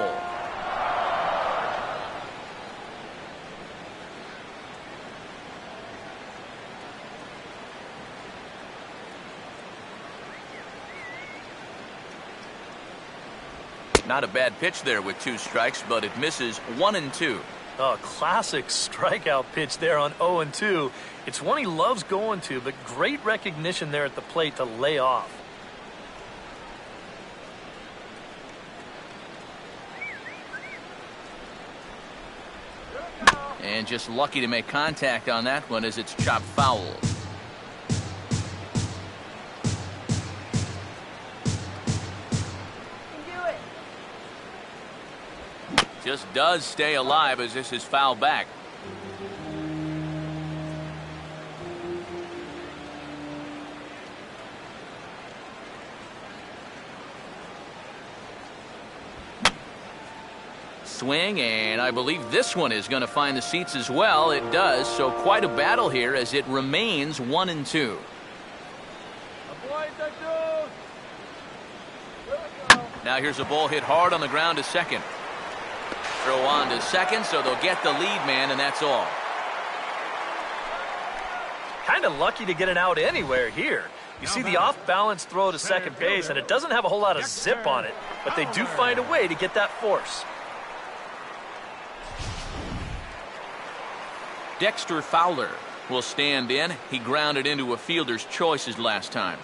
Not a bad pitch there with 2 strikes, but it misses 1-2. A classic strikeout pitch there on 0-2. It's one he loves going to, but great recognition there at the plate to lay off. And just lucky to make contact on that one as it's chopped foul. Just does stay alive as this is fouled back. Swing, and I believe this one is going to find the seats as well. It does, so quite a battle here as it remains 1-2. Now here's a ball hit hard on the ground to second. Throw on to second, so they'll get the lead man, and that's all. Kind of lucky to get an out anywhere here. You see the off-balance throw to second base, and it doesn't have a whole lot of zip on it, but they do find a way to get that force. Dexter Fowler will stand in. He grounded into a fielder's choice his last time.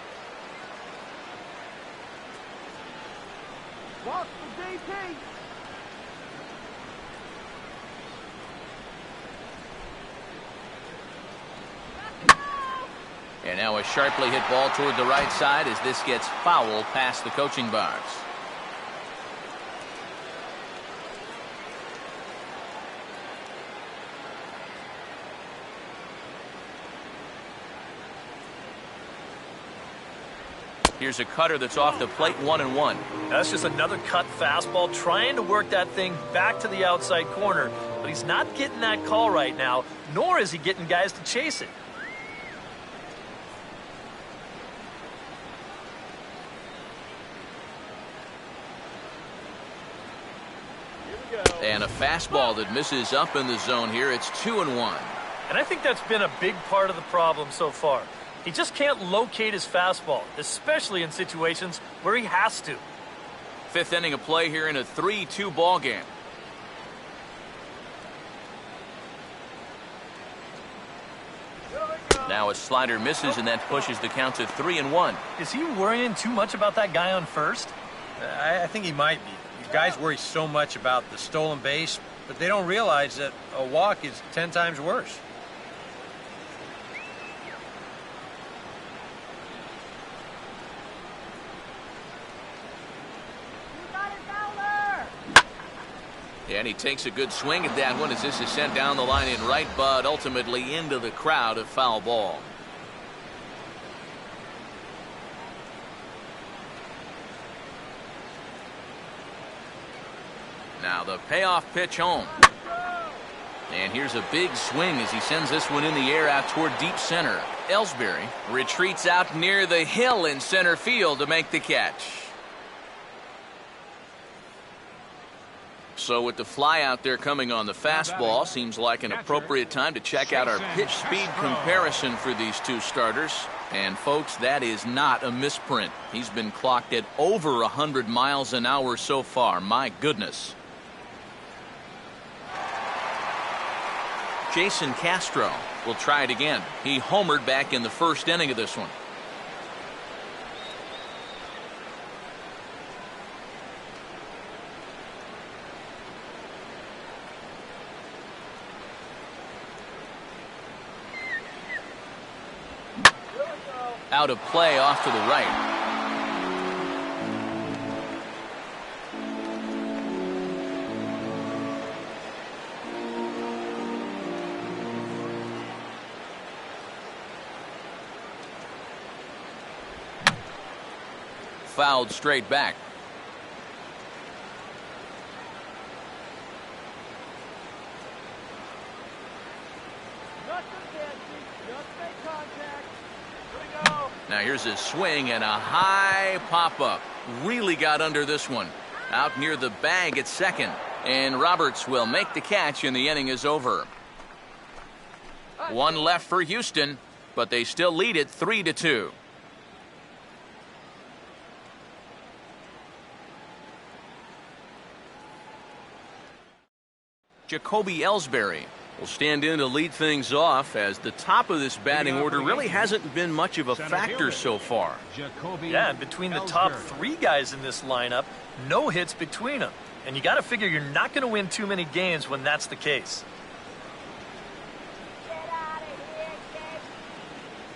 Walk for JT. And now a sharply hit ball toward the right side as this gets foul past the coaching box. Here's a cutter that's off the plate, 1-1. That's just another cut fastball, trying to work that thing back to the outside corner. But he's not getting that call right now, nor is he getting guys to chase it. And a fastball that misses up in the zone here. It's 2-1. And I think that's been a big part of the problem so far. He just can't locate his fastball, especially in situations where he has to. 5th inning of play here in a 3-2 ball game. Now a slider misses, and that pushes the count to 3-1. Is he worrying too much about that guy on first? I think he might be. You guys worry so much about the stolen base, but they don't realize that a walk is 10 times worse. And he takes a good swing at that one as this is sent down the line in right, but ultimately into the crowd, a foul ball. Now the payoff pitch home. And here's a big swing as he sends this one in the air out toward deep center. Ellsbury retreats out near the hill in center field to make the catch. So with the fly out there coming on the fastball, seems like an appropriate time to check out our pitch speed comparison for these two starters. And folks, that is not a misprint. He's been clocked at over 100 miles an hour so far. My goodness. Jason Castro will try it again. He homered back in the 1st inning of this one. Out of play off to the right. Fouled straight back. Now here's a swing and a high pop-up. Really got under this one. Out near the bag at second. And Roberts will make the catch and the inning is over. One left for Houston, but they still lead it 3-2. Jacoby Ellsbury will stand in to lead things off, as the top of this batting order really hasn't been much of a factor so far. Yeah, and between the top three guys in this lineup, no hits between them. And you got to figure you're not going to win too many games when that's the case.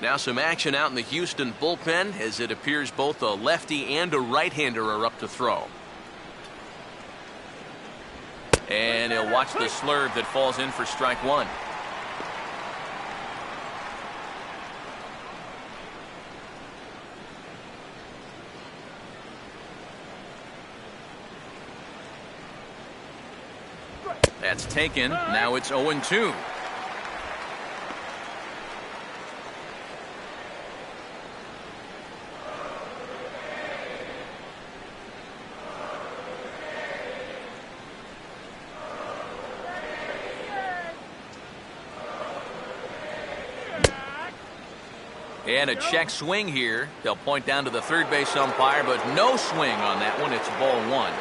Now some action out in the Houston bullpen, as it appears both a lefty and a right-hander are up to throw. And he'll watch the slurve that falls in for strike one. That's taken. Now it's 0-2. And a check swing here. They'll point down to the third base umpire, but no swing on that one. It's ball one.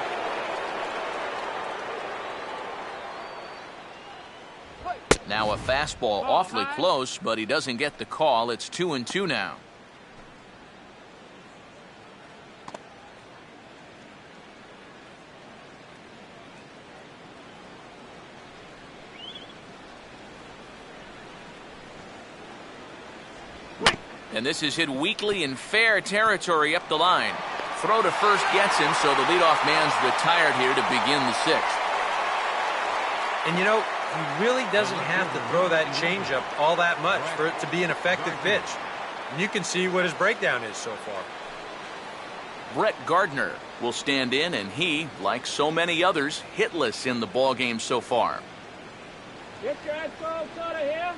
Now a fastball awfully close, but he doesn't get the call. It's 2-2 now. And this is hit weakly in fair territory up the line. Throw to first gets him, so the leadoff man's retired here to begin the sixth. And you know, he really doesn't have to throw that changeup all that much for it to be an effective pitch. And you can see what his breakdown is so far. Brett Gardner will stand in, and he, like so many others, hitless in the ballgame so far. Get your Astros out of here.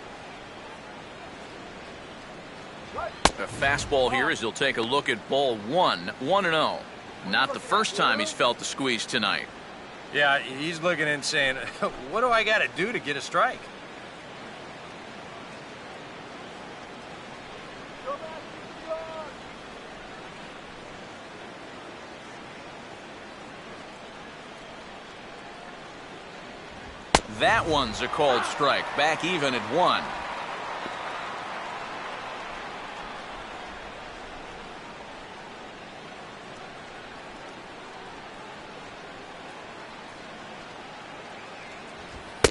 A fastball here as he'll take a look at ball one. 1-0. Not the first time he's felt the squeeze tonight. Yeah, he's looking and saying, what do I got to do to get a strike? That one's a called strike. Back even at 1.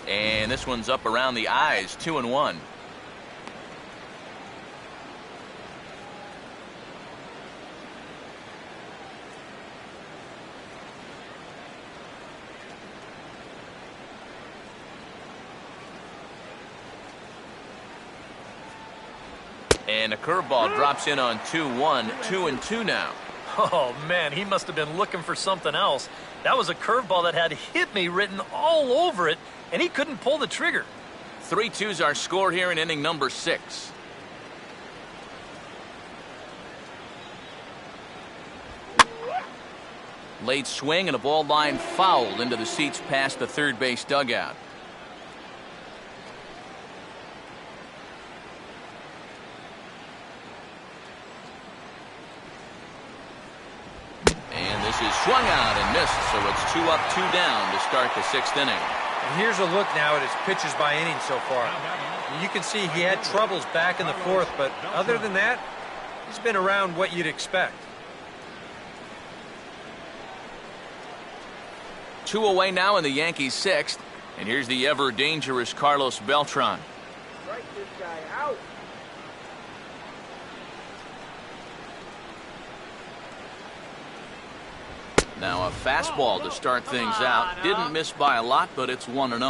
And this one's up around the eyes. 2-1. And a curveball drops in on 2-1. 2-2 now. Oh, man, he must have been looking for something else. That was a curveball that had "hit me" written all over it, and he couldn't pull the trigger. 3-2's our score here in inning number 6. Late swing and a ball line fouled into the seats past the third base dugout. And this is swung out and missed, so it's 2 up, 2 down to start the 6th inning. And here's a look now at his pitches by inning so far. You can see he had troubles back in the 4th, but other than that, he's been around what you'd expect. 2 away now in the Yankees 6th, and here's the ever dangerous Carlos Beltran. Strike this guy out. Now a fastball to start things out. Didn't miss by a lot, but it's 1-0. Get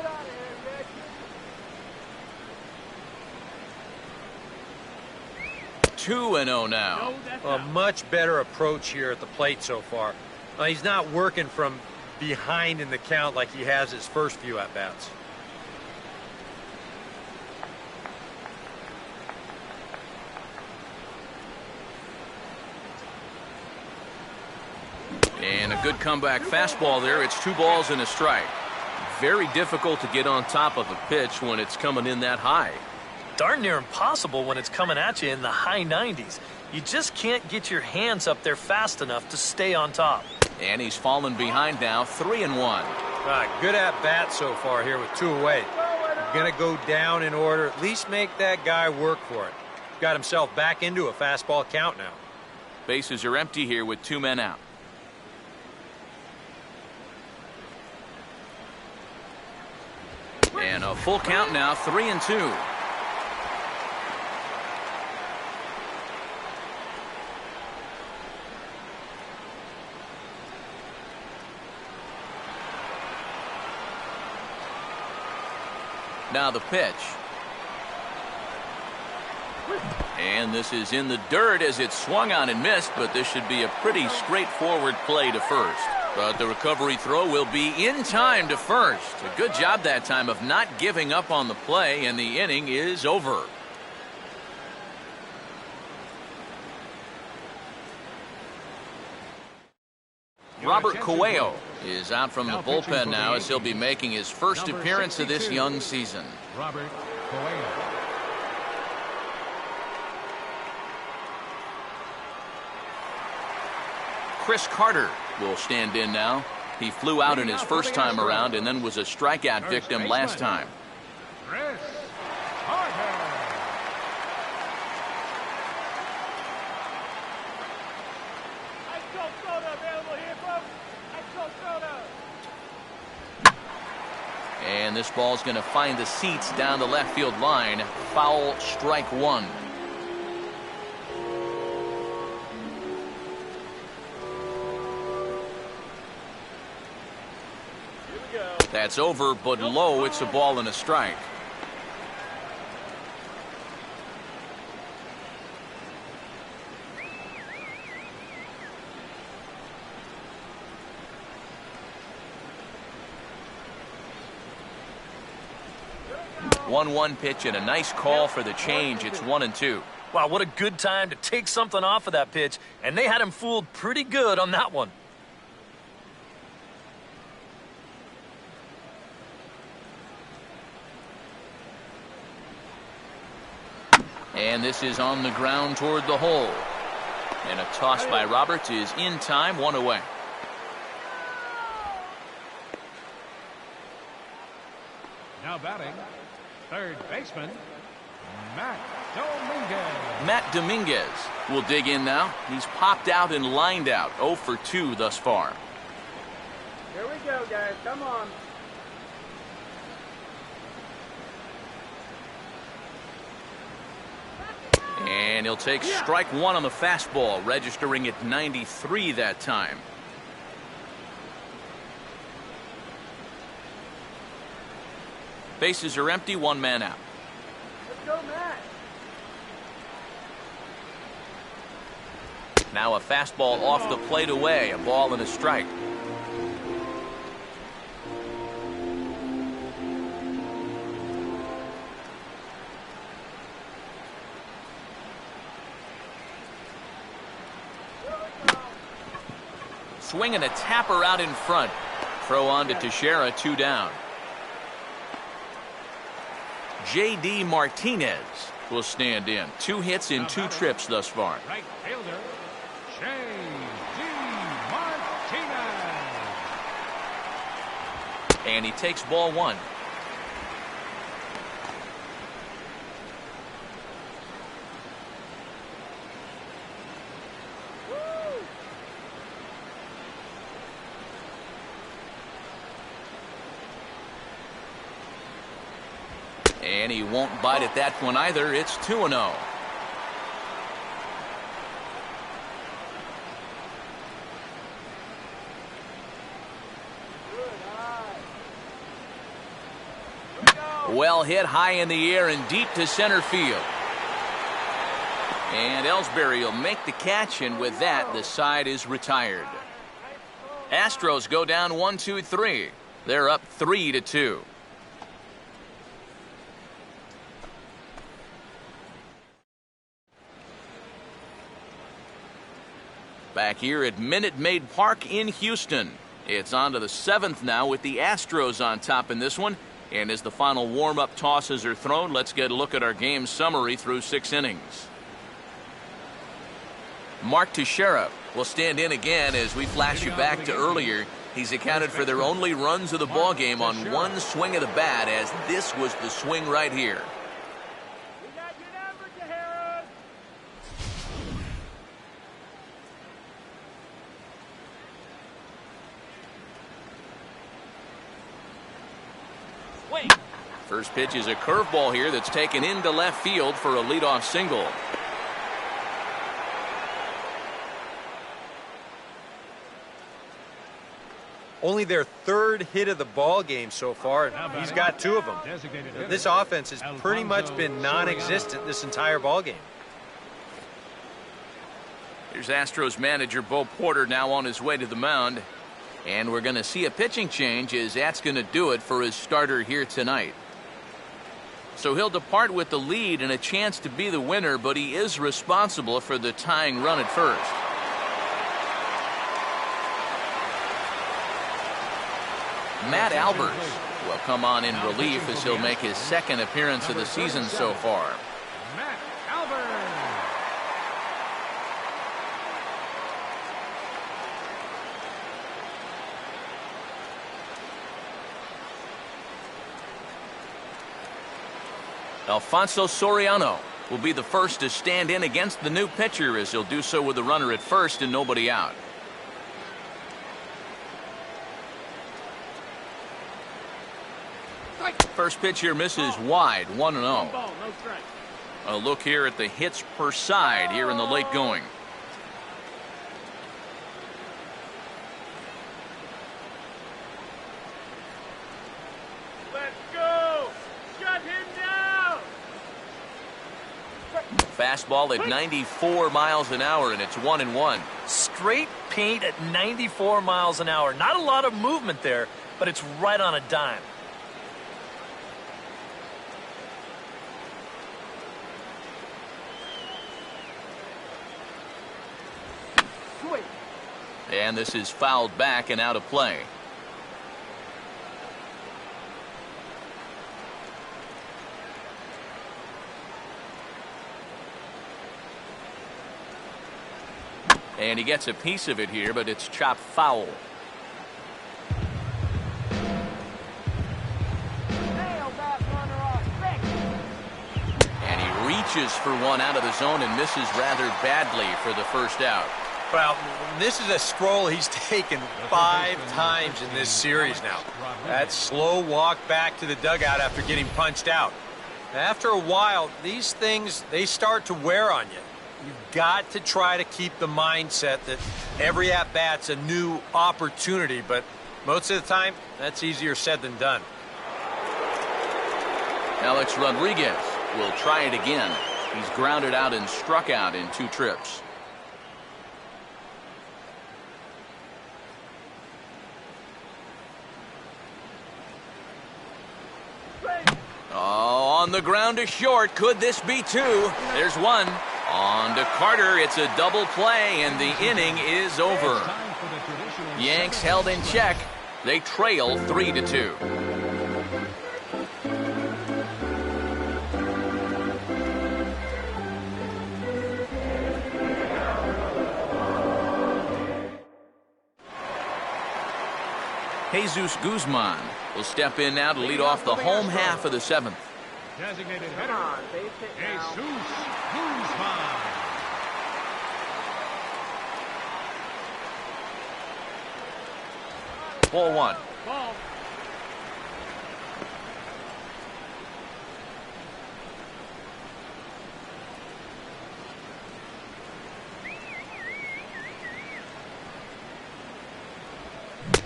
out of here, Yankees. 2-0 now. A much better approach here at the plate so far. He's not working from behind in the count like he has his first few at-bats. And a good comeback fastball there. It's 2 balls and a strike. Very difficult to get on top of a pitch when it's coming in that high. Darn near impossible when it's coming at you in the high 90s. You just can't get your hands up there fast enough to stay on top. And he's fallen behind now, 3-1. Good at-bat so far here with 2 away. Going to go down in order, at least make that guy work for it. Got himself back into a fastball count now. Bases are empty here with 2 men out. And a full count now, 3-2. Now the pitch. And this is in the dirt as it swung on and missed, but this should be a pretty straightforward play to first. But the recovery throw will be in time to first. A good job that time of not giving up on the play, and the inning is over. Robert Coelho is out from the bullpen now as he'll be making his first appearance of this young season. Robert Coelho. Chris Carter will stand in now. He flew out in his first time around and then was a strikeout victim last time. Chris Carter. Ice-cold soda available here, folks. Ice-cold soda. And this ball's going to find the seats down the left field line. Foul, strike 1. That's over, but low. It's a ball and a strike. One pitch and a nice call for the change. It's 1-2. Wow, what a good time to take something off of that pitch, and they had him fooled pretty good on that one. And this is on the ground toward the hole. And a toss by Roberts is in time, 1 away. Now batting, third baseman, Matt Dominguez. Matt Dominguez will dig in now. He's popped out and lined out, 0 for 2 thus far. Here we go, guys. Come on. And he'll take strike 1 on the fastball, registering at 93 that time. Bases are empty, 1 man out. Let's go, Matt. Now a fastball off the plate away, a ball and a strike. Swinging a tapper out in front. Throw on to Teixeira, 2 down. J.D. Martinez will stand in. 2 hits in 2 trips thus far. Right fielder, J.D. Martinez. And he takes ball 1. And he won't bite at that one either. It's 2-0. Well hit high in the air and deep to center field. And Ellsbury will make the catch, and with that, the side is retired. Astros go down 1-2-3. They're up 3-2. Back here at Minute Maid Park in Houston. It's on to the 7th now with the Astros on top in this one. And as the final warm-up tosses are thrown, let's get a look at our game summary through 6 innings. Mark Teixeira will stand in again as we flash you back to earlier. He's accounted for their only runs of the ballgame on one swing of the bat, as this was the swing right here. First pitch is a curveball here that's taken into left field for a leadoff single. Only their 3rd hit of the ball game so far, and he's got 2 of them. This offense has pretty much been non-existent this entire ball game. Here's Astros manager Bo Porter now on his way to the mound. And we're going to see a pitching change, as that's going to do it for his starter here tonight. So he'll depart with the lead and a chance to be the winner, but he is responsible for the tying run at first. Matt Albers will come on in relief as he'll make his 2nd appearance of the season so far. Matt Albers. Alfonso Soriano will be the first to stand in against the new pitcher, as he'll do so with a runner at first and nobody out. First pitch here misses wide, 1-0. A look here at the hits per side here in the late going. Let's go! Shut him down! Fastball at 94 miles an hour, and it's 1-1. Straight paint at 94 miles an hour. Not a lot of movement there, but it's right on a dime. And this is fouled back and out of play. And he gets a piece of it here, but it's chopped foul. And he reaches for one out of the zone and misses rather badly for the first out. Well, this is a stroll he's taken 5 times in this series now. That slow walk back to the dugout after getting punched out. After a while, these things, they start to wear on you. You've got to try to keep the mindset that every at-bat's a new opportunity, but most of the time, that's easier said than done. Alex Rodriguez will try it again. He's grounded out and struck out in 2 trips. Oh, on the ground to short. Could this be 2? There's 1. On to Carter. It's a double play, and the inning is over. Yanks held in check. They trail 3-2. Jesus Guzman will step in now to lead off the home half of the 7th. Designated hitter, Jesus Guzman. Ball 1. Ball.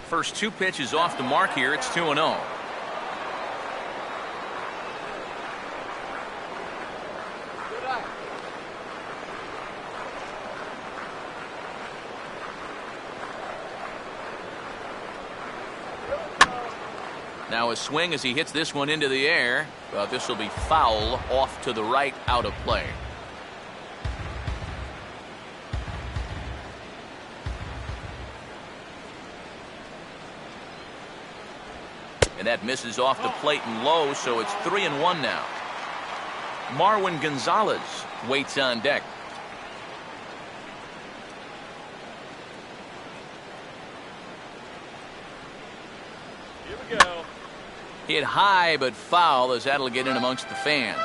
First 2 pitches off the mark here. It's 2-0. Now a swing as he hits this one into the air, but this will be foul off to the right, out of play. And that misses off the plate and low, so it's 3-1 now. Marwin Gonzalez waits on deck. Here we go. Hit high but foul, as that'll get in amongst the fans.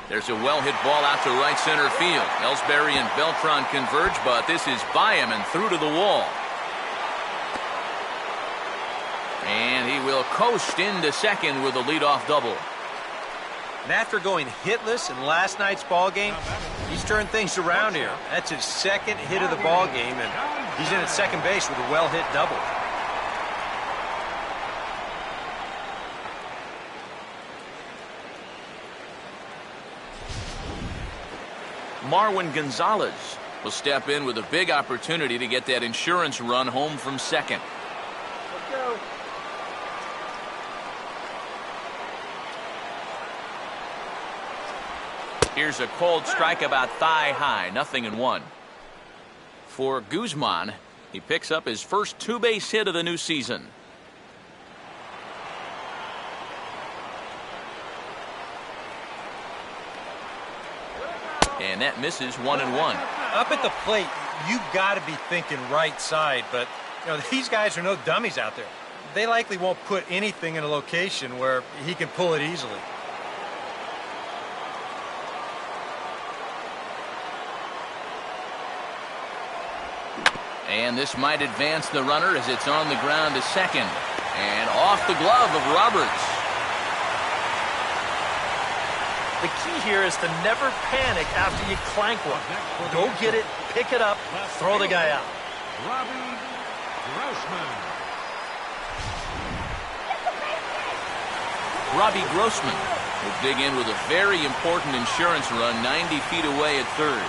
There's a well-hit ball out to right center field. Ellsbury and Beltran converge, but this is by him and through to the wall. And he will coast into second with a leadoff double. And after going hitless in last night's ball game, he's turned things around here. That's his second hit of the ball game, and he's in at second base with a well-hit double. Marwin Gonzalez will step in with a big opportunity to get that insurance run home from second. Let's go. Here's a cold strike about thigh high, 0-1. For Guzman, he picks up his first two-base hit of the new season. And that misses 1-1. Up at the plate, you've got to be thinking right side, but these guys are no dummies out there. They likely won't put anything in a location where he can pull it easily. And this might advance the runner as it's on the ground to second. And off the glove of Roberts. The key here is to never panic after you clank one. Go get it, pick it up, throw the guy out. Robbie Grossman. Robbie Grossman will dig in with a very important insurance run 90 feet away at third.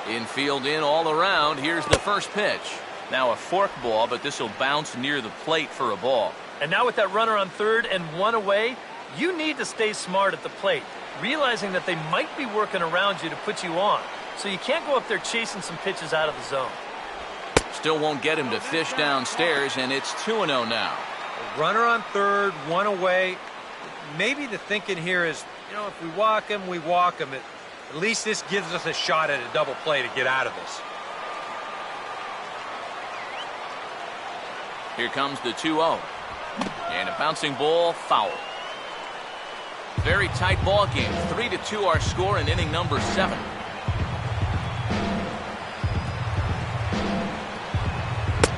Infield in all around. Here's the first pitch. Now a fork ball, but this will bounce near the plate for a ball. And now with that runner on third and one away, you need to stay smart at the plate, realizing that they might be working around you to put you on. So you can't go up there chasing some pitches out of the zone. Still won't get him to fish downstairs, and it's 2-0 now. A runner on third, one away. Maybe the thinking here is, if we walk him, we walk him. At least this gives us a shot at a double play to get out of this. Here comes the 2-0. And a bouncing ball, foul. Very tight ball game. 3-2 our score in inning number 7.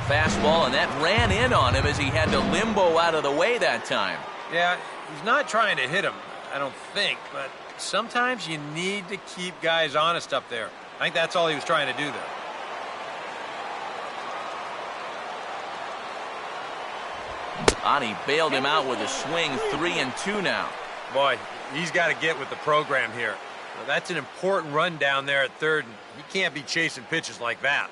Fastball, and that ran in on him as he had to limbo out of the way that time. Yeah, he's not trying to hit him, I don't think, but sometimes you need to keep guys honest up there. I think that's all he was trying to do there. Ani bailed him out with a swing. 3-2 now. Boy, he's got to get with the program here. Well, that's an important run down there at third, and he can't be chasing pitches like that.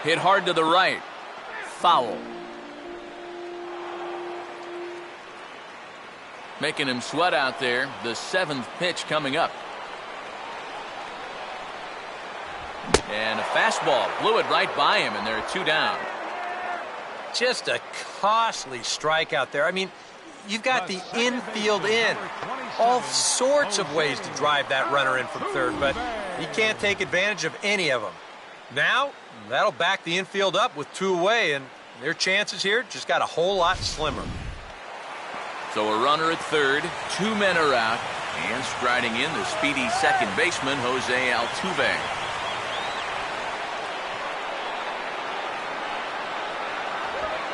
Hit hard to the right. Foul. Making him sweat out there. The 7th pitch coming up. And a fastball blew it right by him, and they're 2 down. Just a costly strikeout there. I mean, you've got the infield in. All sorts of ways to drive that runner in from third, but he can't take advantage of any of them. Now, that'll back the infield up with 2 away, and their chances here just got a whole lot slimmer. So a runner at third, 2 men are out, and striding in the speedy second baseman, Jose Altuve.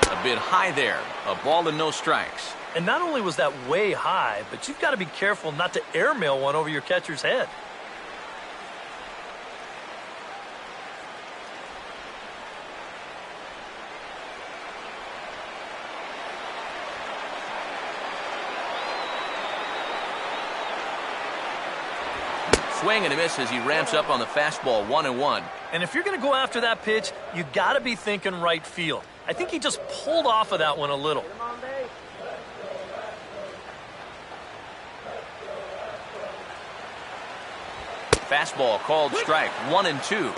A bit high there, a ball and no strikes. And not only was that way high, but you've got to be careful not to airmail one over your catcher's head. swing and a miss as he ramps up on the fastball, 1-1. And if you're going to go after that pitch, you got to be thinking right field. I think he just pulled off of that one a little. Fastball called strike, 1-2.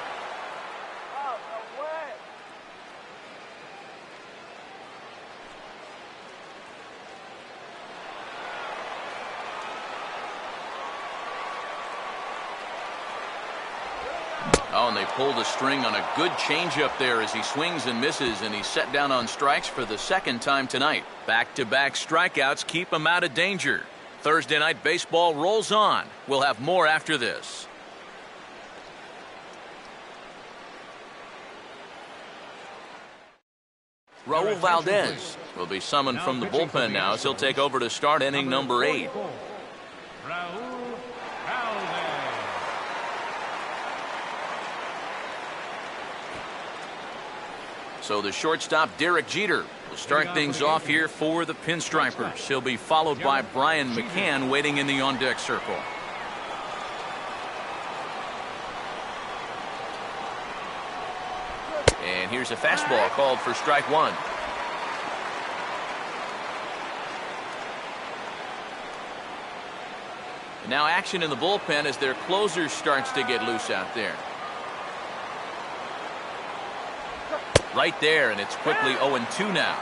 Oh, and they pulled a string on a good changeup there as he swings and misses, and he's set down on strikes for the second time tonight. Back-to-back strikeouts keep him out of danger. Thursday Night Baseball rolls on. We'll have more after this. Raul Valdez will be summoned from the bullpen now as he'll take over to start inning number 8. Raul Valdez. So the shortstop, Derek Jeter, will start things off here for the Pinstripers. He'll be followed by Brian McCann waiting in the on-deck circle. And here's a fastball called for strike 1. And now action in the bullpen as their closer starts to get loose out there. Right there, and it's quickly 0-2 now.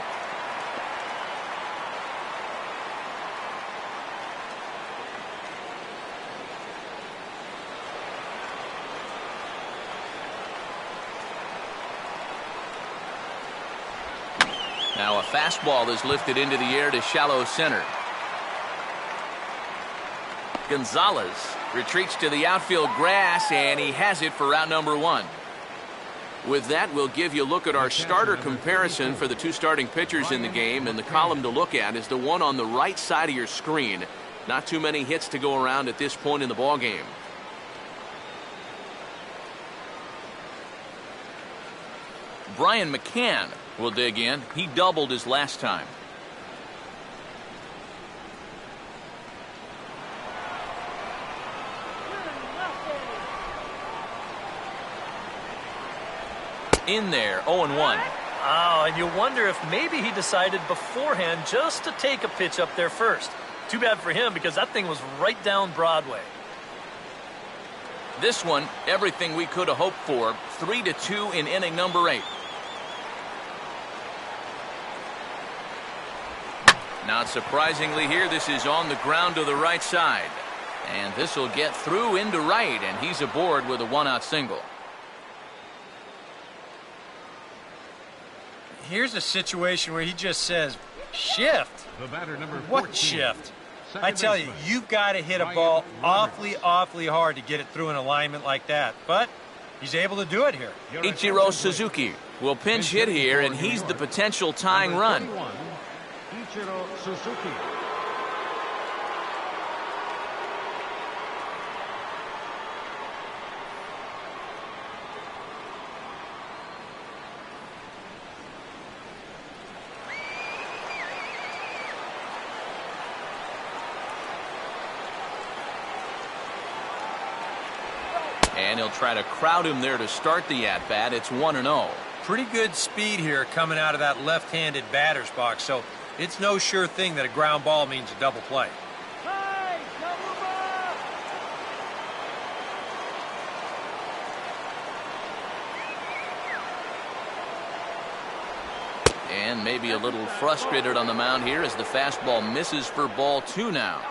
Now a fastball is lifted into the air to shallow center. Gonzalez retreats to the outfield grass, and he has it for out number 1. With that, we'll give you a look at our starter comparison for the two starting pitchers in the game, and the column to look at is the one on the right side of your screen. Not too many hits to go around at this point in the ballgame. Brian McCann will dig in. He doubled his last time. In there, 0-1. Oh, and you wonder if maybe he decided beforehand just to take a pitch up there first. Too bad for him because that thing was right down Broadway. This one, everything we could have hoped for. 3-2 in inning number 8. Not surprisingly here, this is on the ground to the right side. And this will get through into right, and he's aboard with a 1-out single. Here's a situation where he just says, shift. The batter, number 14. What shift? I tell you, you've got to hit a ball awfully hard to get it through an alignment like that. But he's able to do it here. Ichiro Suzuki will pinch hit here, and he's the potential tying run. Ichiro Suzuki. And he'll try to crowd him there to start the at-bat. It's 1-0. Pretty good speed here coming out of that left-handed batter's box, so it's no sure thing that a ground ball means a double play. Hey, double ball! And maybe a little frustrated on the mound here as the fastball misses for ball 2 now.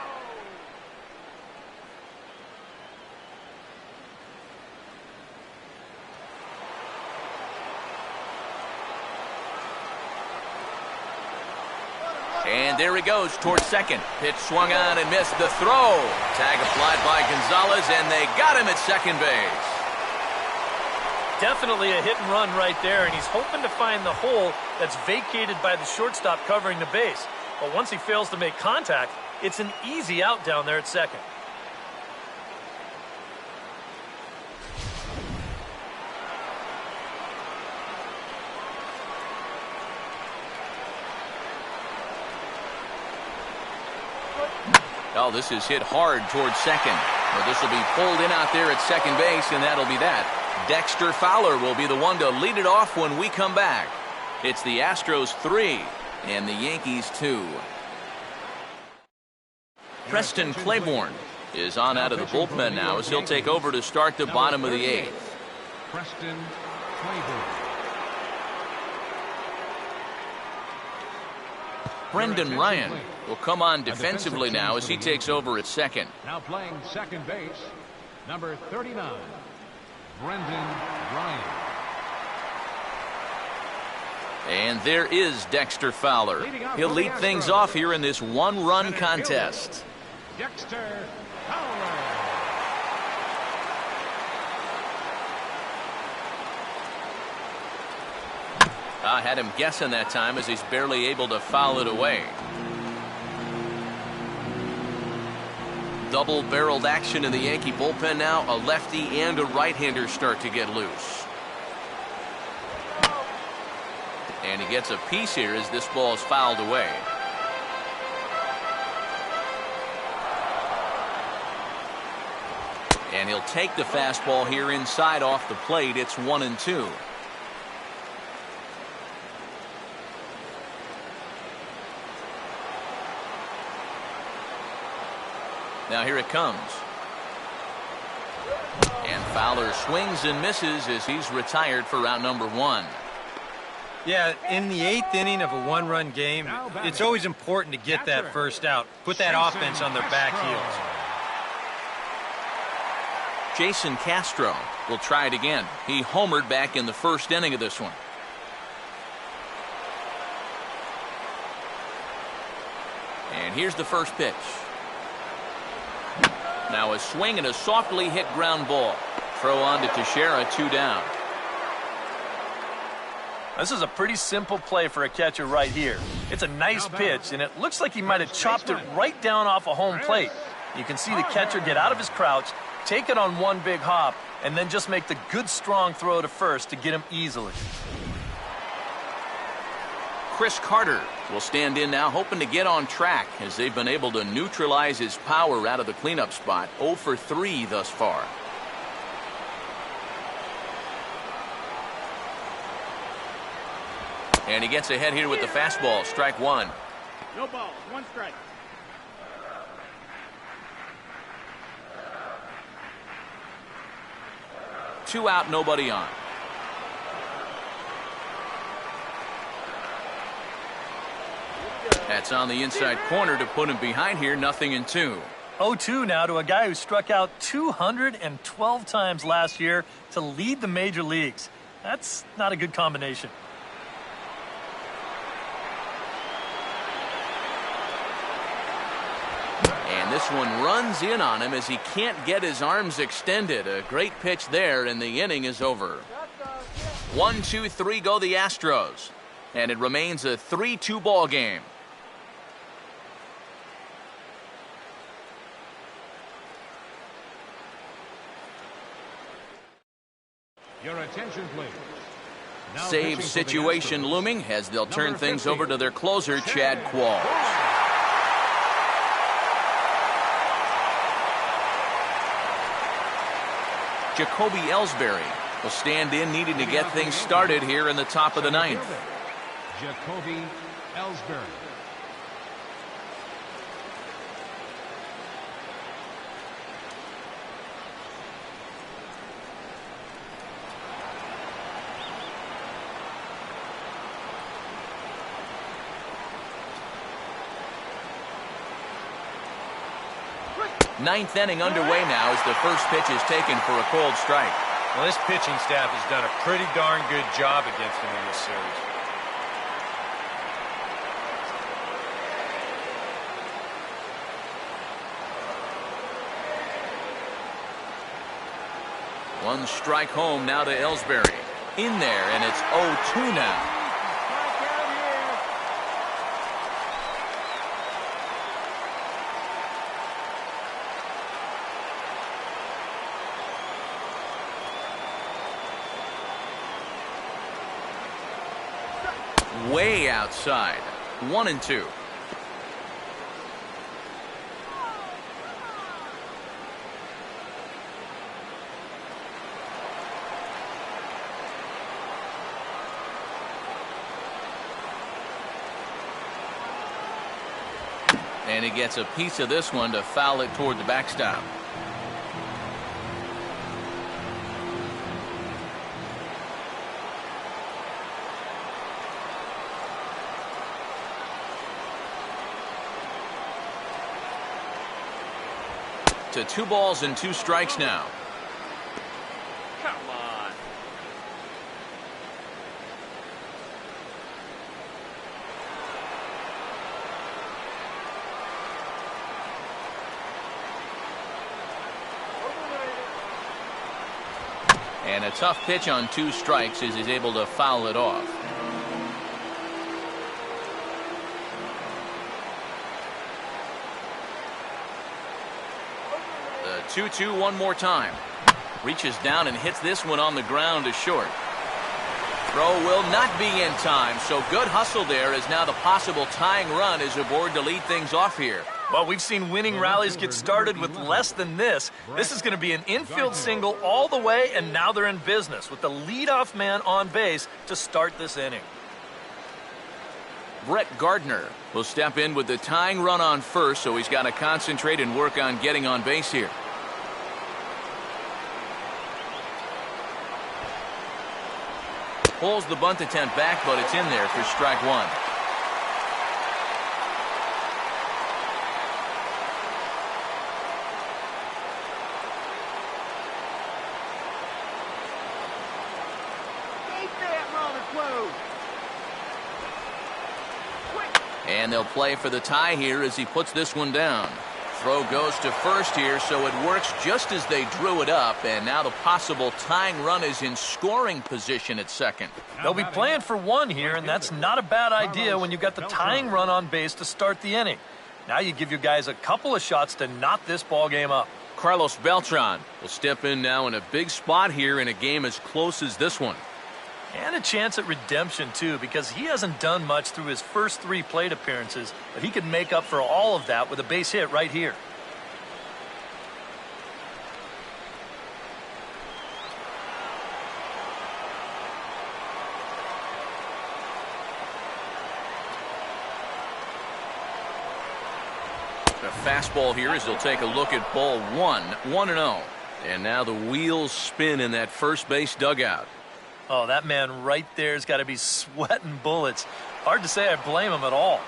And there he goes towards second. Pitch swung on and missed. The throw. Tag applied by Gonzalez, and they got him at second base. Definitely a hit and run right there, and he's hoping to find the hole that's vacated by the shortstop covering the base. But once he fails to make contact, it's an easy out down there at second. Oh, this is hit hard towards second. Well, this will be pulled in out there at second base, and that'll be that. Dexter Fowler will be the one to lead it off when we come back. It's the Astros 3 and the Yankees 2. Preston Claiborne is on out of the bullpen now as he'll take over to start the bottom of the 8th. Preston Claiborne. Brendan Ryan will come on defensively now as he takes over at second. Now playing second base, number 39, Brendan Ryan. And there is Dexter Fowler. He'll lead things off here in this one-run contest. Dexter Fowler. I had him guessing that time as he's barely able to foul it away. Double-barreled action in the Yankee bullpen now. A lefty and a right-hander start to get loose. And he gets a piece here as this ball is fouled away. And he'll take the fastball here inside off the plate. It's 1-2. Now here it comes. And Fowler swings and misses as he's retired for round number 1. Yeah, in the 8th inning of a one-run game, it's always important to get that first out. Put that offense on their back heels. Jason Castro will try it again. He homered back in the first inning of this one. And here's the first pitch. Now a swing and a softly hit ground ball. Throw on to Teixeira, 2 down. This is a pretty simple play for a catcher right here. It's a nice pitch, and it looks like he might have chopped it right down off a home plate. You can see the catcher get out of his crouch, take it on one big hop, and then just make the good strong throw to first to get him easily. Chris Carter will stand in now, hoping to get on track as they've been able to neutralize his power out of the cleanup spot. 0 for 3 thus far. And he gets ahead here with the fastball. Strike 1. No ball, 1 strike. Two out, nobody on. That's on the inside corner to put him behind here. 0-2. 0-2 now to a guy who struck out 212 times last year to lead the major leagues. That's not a good combination. And this one runs in on him as he can't get his arms extended. A great pitch there, and the inning is over. 1-2-3 go the Astros. And it remains a 3-2 ball game. Your attention, please. Now Save situation looming as they'll turn things over to their closer, Chad Qualls. Jacoby Ellsbury will stand in, needing to get things started here in the top of the 9th. Jacoby Ellsbury. Ninth inning underway now as the first pitch is taken for a cold strike. Well, this pitching staff has done a pretty darn good job against him in this series. One strike home now to Ellsbury. In there, and it's 0-2 now. Way outside. 1-2. And he gets a piece of this one to foul it toward the backstop. To 2 balls and 2 strikes now. Come on. And a tough pitch on 2 strikes as he's able to foul it off. The 2-2 one more time. Reaches down and hits this one on the ground to short. Throw will not be in time, so good hustle there as now the possible tying run is aboard to lead things off here. Well, we've seen winning rallies get started with less than this. This is going to be an infield single all the way, and now they're in business with the leadoff man on base to start this inning. Brett Gardner will step in with the tying run on first, so he's got to concentrate and work on getting on base here. Pulls the bunt attempt back, but it's in there for strike 1. And they'll play for the tie here as he puts this one down. Throw goes to first here, so it works just as they drew it up, and now the possible tying run is in scoring position at second. They'll be playing for 1 here, and that's not a bad idea when you've got the tying run on base to start the inning. Now you give your guys a couple of shots to knot this ball game up. Carlos Beltran will step in now in a big spot here in a game as close as this one. And a chance at redemption, too, because he hasn't done much through his first 3 plate appearances, but he can make up for all of that with a base hit right here. A fastball here as they'll take a look at ball 1, 1-0. And now the wheels spin in that first base dugout. Oh, that man right there's got to be sweating bullets. Hard to say I blame him at all.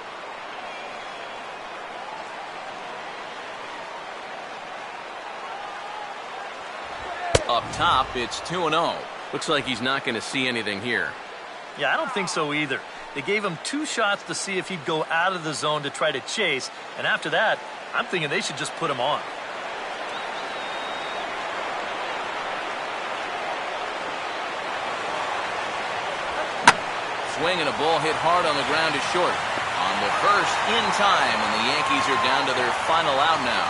Up top, it's 2-0. Looks like he's not going to see anything here. Yeah, I don't think so either. They gave him 2 shots to see if he'd go out of the zone to try to chase, and after that, I'm thinking they should just put him on. Swing and a ball hit hard on the ground to short. On the first, in time, and the Yankees are down to their final out now.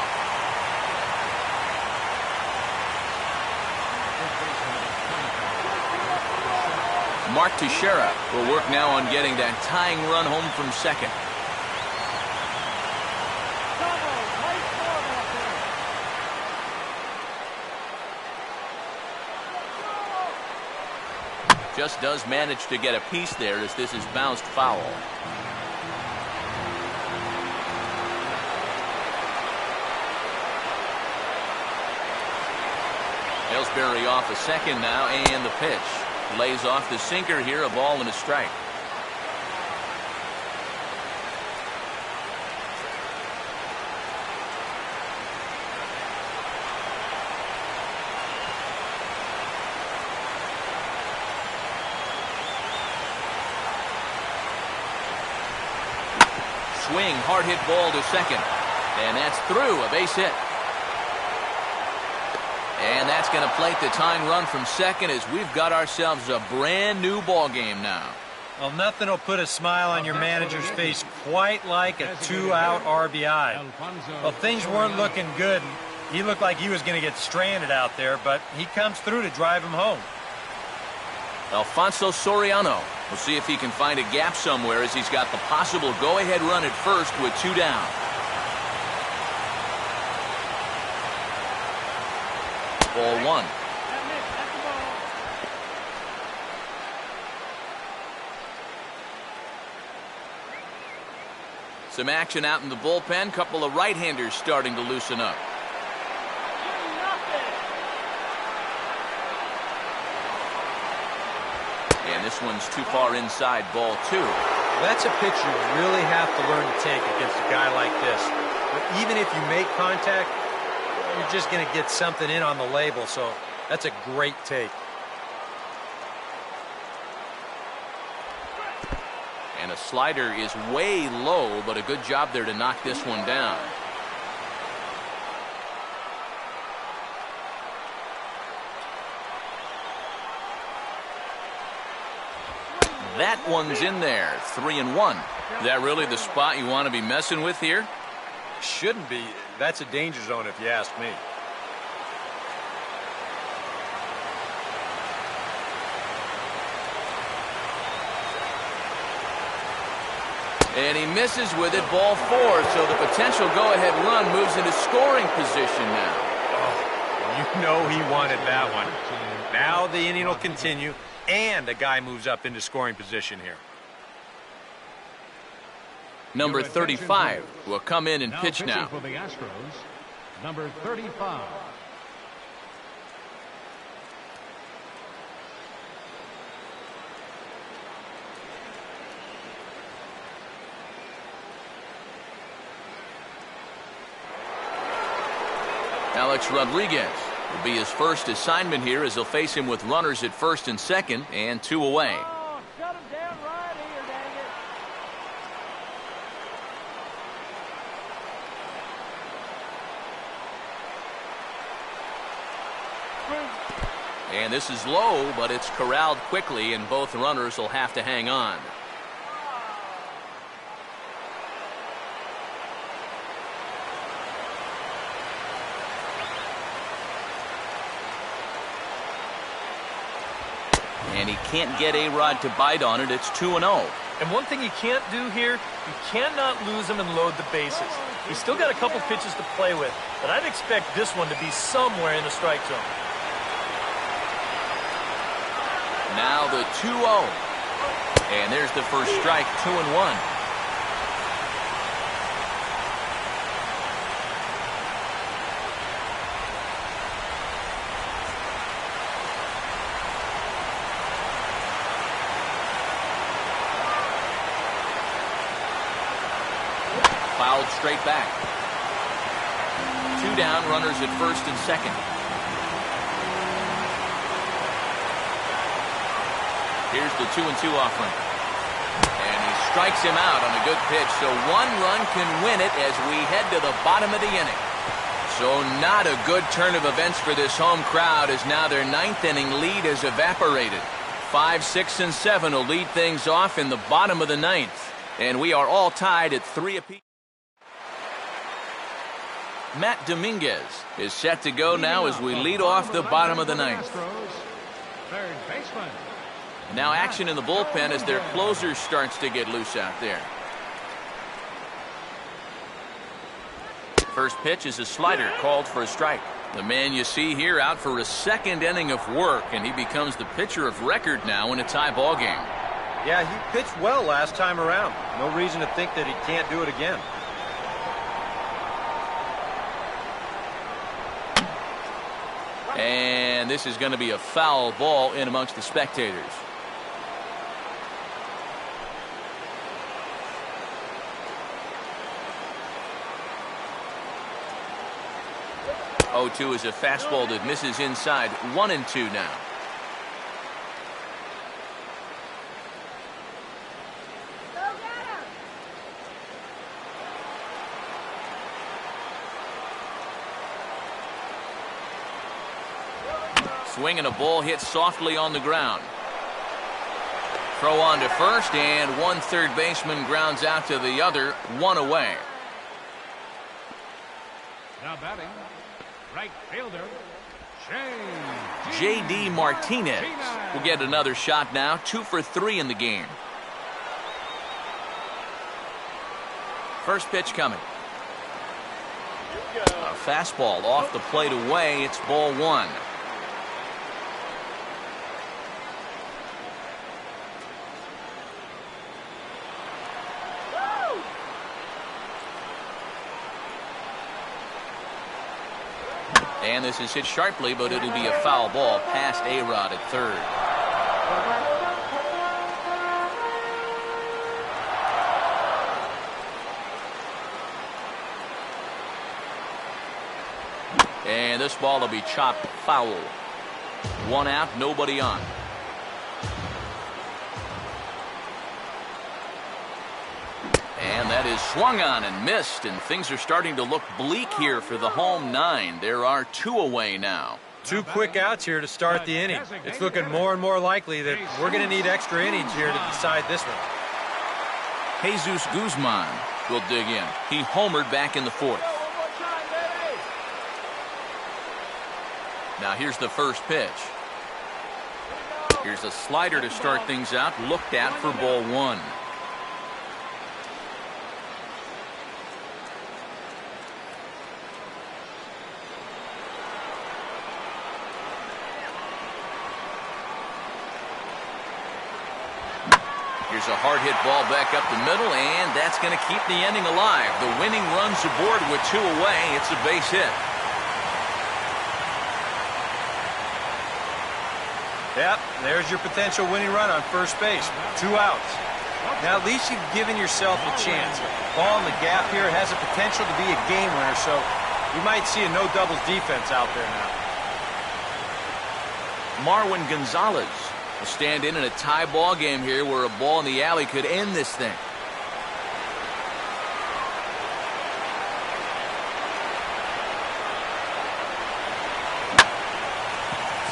Mark Teixeira will work now on getting that tying run home from second. Just does manage to get a piece there as this is bounced foul. Ellsbury off a second now, and the pitch. Lays off the sinker here, a ball and a strike. Swing, hard hit ball to second. And that's through, a base hit. And that's going to plate the tying run from second as we've got ourselves a brand new ball game now. Well, nothing will put a smile on your manager's face quite like a 2-out RBI. Well, things weren't looking good. He looked like he was going to get stranded out there, but he comes through to drive him home. Alfonso Soriano will see if he can find a gap somewhere as he's got the possible go-ahead run at first with 2 down. Ball 1. Some action out in the bullpen. Couple of right-handers starting to loosen up. And this one's too far inside, ball 2. That's a pitch you really have to learn to take against a guy like this. But even if you make contact, you're just going to get something in on the label, so that's a great take. And a slider is way low, but a good job there to knock this one down. That one's in there, 3-1. Is that really the spot you want to be messing with here? Shouldn't be. That's a danger zone if you ask me. And he misses with it, ball 4. So the potential go-ahead run moves into scoring position now. Oh, you know he wanted that one. Now the inning will continue, and the guy moves up into scoring position here. Number 35 will come in and pitch now. For the Astros, number 35. Alex Rodriguez will be his first assignment here as he'll face him with runners at first and second and 2 away. Oh, shut him down right here, dang it. And this is low, but it's corralled quickly, and both runners will have to hang on. And he can't get A-Rod to bite on it. It's 2-0. And one thing you can't do here, you cannot lose him and load the bases. He's still got a couple pitches to play with, but I'd expect this one to be somewhere in the strike zone. Now the 2-0. And there's the first strike, 2-1. Fouled straight back. 2 down, runners at first and second. Here's the 2-2 offering. And he strikes him out on a good pitch. So 1 run can win it as we head to the bottom of the inning. So not a good turn of events for this home crowd as now their 9th inning lead has evaporated. 5, 6, and 7 will lead things off in the bottom of the 9th. And we are all tied at 3 apiece. Matt Dominguez is set to go now as we lead off the bottom of the 9th. Third baseman. Now action in the bullpen as their closer starts to get loose out there. First pitch is a slider called for a strike. The man you see here out for a 2nd inning of work, and he becomes the pitcher of record now in a tie ball game. Yeah, he pitched well last time around. No reason to think that he can't do it again. And this is going to be a foul ball in amongst the spectators. Oh, 2 is a fastball that misses inside. 1-2 now. Swing and a ball hit softly on the ground. Throw on to first, and 1 third baseman grounds out to the other, 1 away. Now batting, right fielder, J.D. Martinez will get another shot now, 2 for 3 in the game. First pitch coming. A fastball off the plate away. It's ball 1. And this is hit sharply, but it'll be a foul ball past A-Rod at third. And this ball will be chopped foul. 1 out, nobody on. And that is swung on and missed, and things are starting to look bleak here for the home 9. There are 2 away now. 2 quick outs here to start the inning. It's looking more and more likely that we're going to need extra innings here to decide this one. Jesus Guzman will dig in. He homered back in the 4th. Now here's the first pitch. Here's a slider to start things out, looked at for ball 1. Here's a hard hit ball back up the middle, and that's going to keep the inning alive. The winning run's aboard with 2 away. It's a base hit. Yep, there's your potential winning run on first base. 2 outs. Now at least you've given yourself a chance. Ball in the gap here has the potential to be a game winner, so you might see a no-doubles defense out there now. Marwin Gonzalez will stand in a tie ball game here where a ball in the alley could end this thing.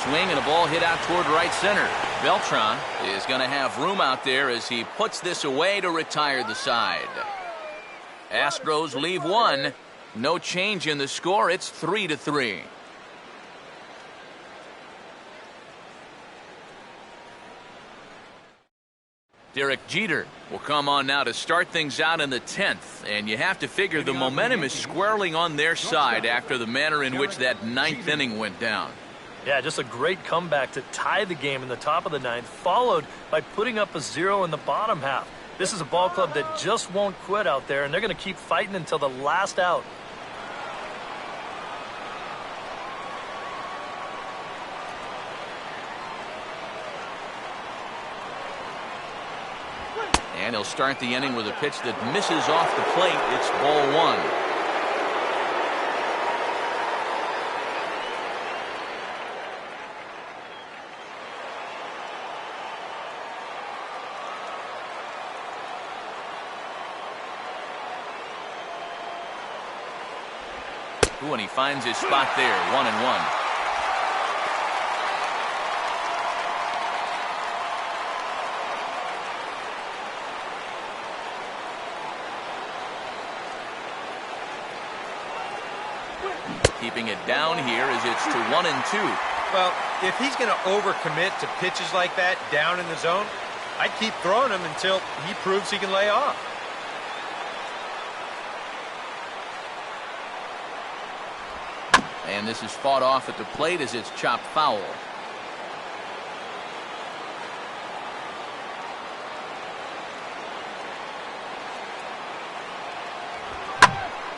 Swing and a ball hit out toward right center. Beltran is going to have room out there as he puts this away to retire the side. Astros leave 1. No change in the score. It's 3-3. Derek Jeter will come on now to start things out in the 10th, and you have to figure the momentum is squarely on their side after the manner in which that 9th inning went down. Yeah, just a great comeback to tie the game in the top of the 9th, followed by putting up a 0 in the bottom half. This is a ball club that just won't quit out there, and they're going to keep fighting until the last out. And he'll start the inning with a pitch that misses off the plate. It's ball 1. Ooh, and he finds his spot there, 1-1. Keeping it down here as it's to 1-2. Well, if he's going to overcommit to pitches like that down in the zone, I'd keep throwing him until he proves he can lay off. And this is fought off at the plate as it's chopped foul.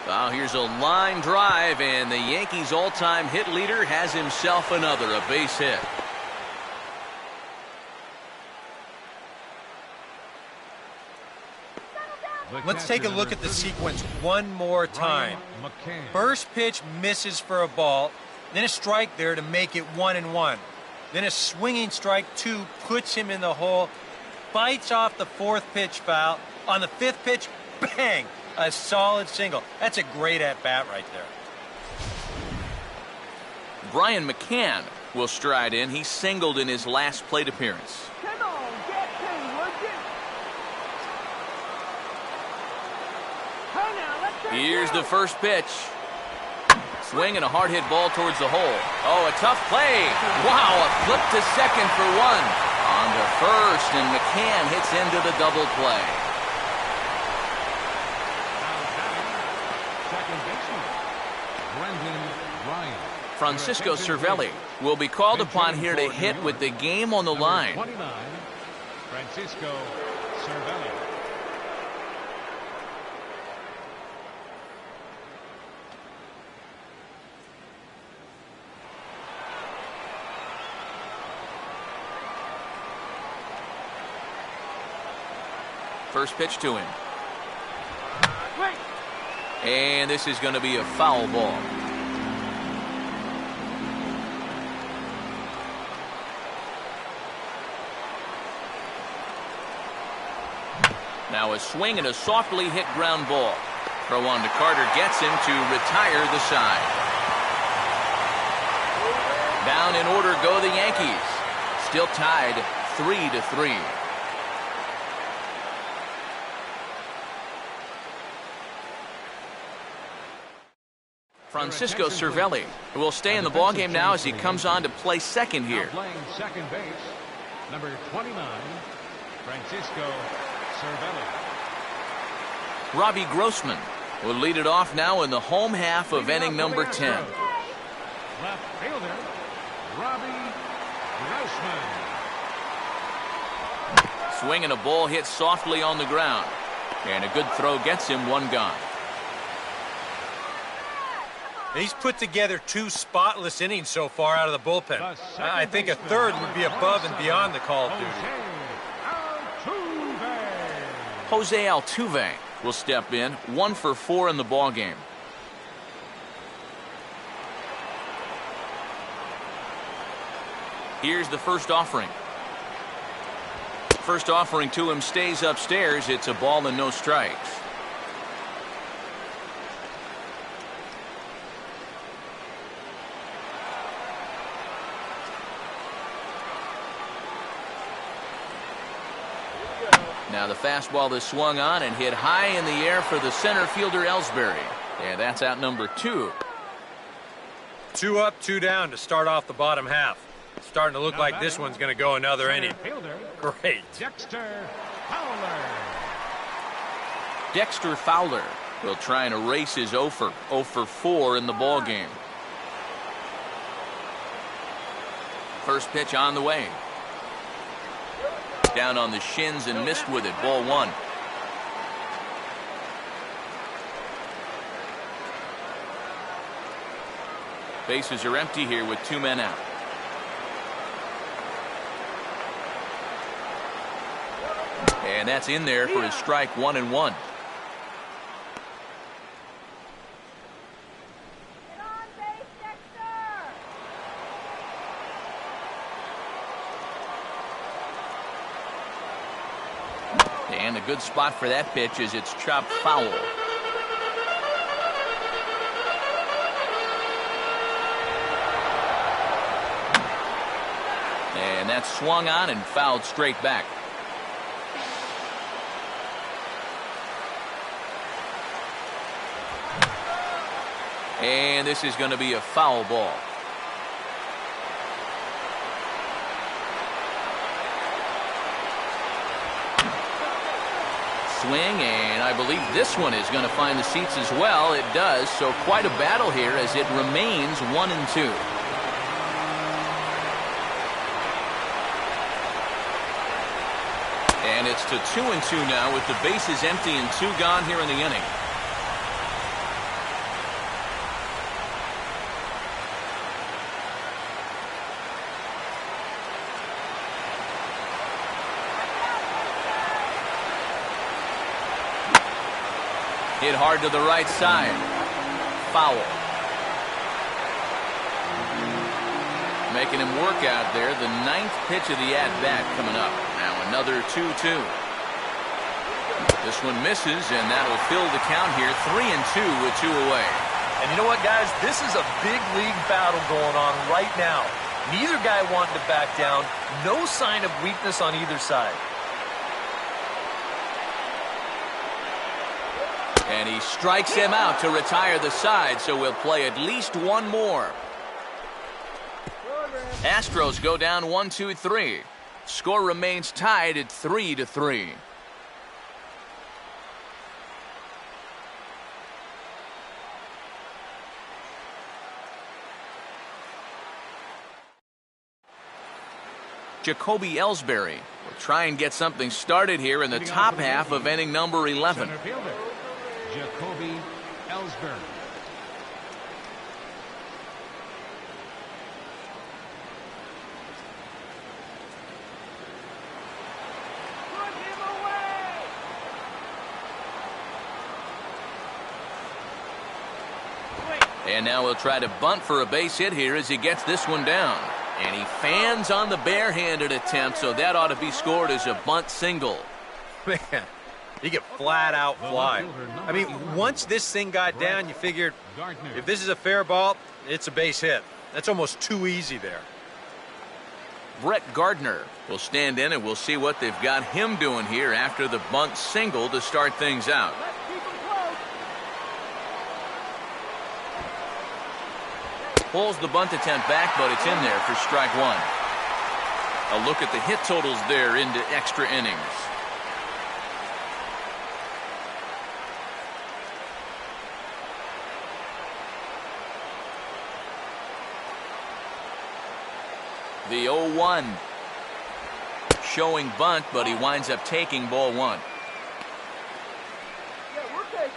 Well, here's a line drive, and the Yankees' all-time hit leader has himself another, a base hit. Let's take a look at the sequence one more time. First pitch misses for a ball, then a strike there to make it 1-1. Then a swinging strike 2 puts him in the hole, bites off the 4th pitch foul. On the 5th pitch, bang, a solid single. That's a great at-bat right there. Brian McCann will stride in. He singled in his last plate appearance. Come on, get to, would you? Hey now, let's go. Here's the first pitch. Swing and a hard hit ball towards the hole. Oh, a tough play. Wow, a flip to second for 1. On to first, and McCann hits into the double play. Francisco Cervelli will be called upon here to hit with the game on the line. 29, Francisco Cervelli. First pitch to him. And this is going to be a foul ball. Now a swing and a softly hit ground ball. Throw on to Carter gets him to retire the side. Down in order go the Yankees. Still tied 3-3. Francisco Cervelli will stay in the ballgame now as he comes on to play second here. Playing second base, number 29, Francisco Cervelli. Robbie Grossman will lead it off now in the home half of inning number 10. Left fielder, Robbie Grossman. Swing and a ball hit softly on the ground. And a good throw gets him one gone. He's put together 2 spotless innings so far out of the bullpen. I think a third would be above and beyond the call of duty. Jose Altuve will step in, 1 for 4 in the ballgame. Here's the first offering. First offering to him stays upstairs. It's a ball and no strikes. Now the fastball is swung on and hit high in the air for the center fielder Ellsbury. And that's out number 2. 2 up, 2 down to start off the bottom half. It's starting to look like this one's going to go another inning. Great. Dexter Fowler. Dexter Fowler will try and erase his 0 for 4 in the ballgame. First pitch on the way. Down on the shins and missed with it. Ball 1. Bases are empty here with 2 men out. And that's in there for his strike 1-1. And a good spot for that pitch as it's chopped foul. And that's swung on and fouled straight back. And this is going to be a foul ball. Swing, and I believe this one is going to find the seats as well. It does, so quite a battle here as it remains 1-2. And it's to 2-2 now with the bases empty and 2 gone here in the inning. Hit hard to the right side. Foul. Making him work out there. The 9th pitch of the at-bat coming up. Now another 2-2. This one misses, and that'll fill the count here. 3-2 with 2 away. And you know what, guys? This is a big league battle going on right now. Neither guy wanting to back down. No sign of weakness on either side. And he strikes him out to retire the side, so we'll play at least 1 more. Astros go down 1-2-3. Score remains tied at 3-3. Jacoby Ellsbury will try and get something started here in the top half of inning number 11. Center fielder, Jacoby Ellsbury. Put him away! And now he'll try to bunt for a base hit here as he gets this one down. And he fans on the barehanded attempt, so that ought to be scored as a bunt single. Man, he could flat out fly. I mean, once this thing got down, you figured if this is a fair ball, it's a base hit. That's almost too easy there. Brett Gardner will stand in, and we'll see what they've got him doing here after the bunt single to start things out. Pulls the bunt attempt back, but it's in there for strike one. A look at the hit totals there into extra innings. The 0-1. Showing bunt, but he winds up taking ball one. Yeah, we'll take it.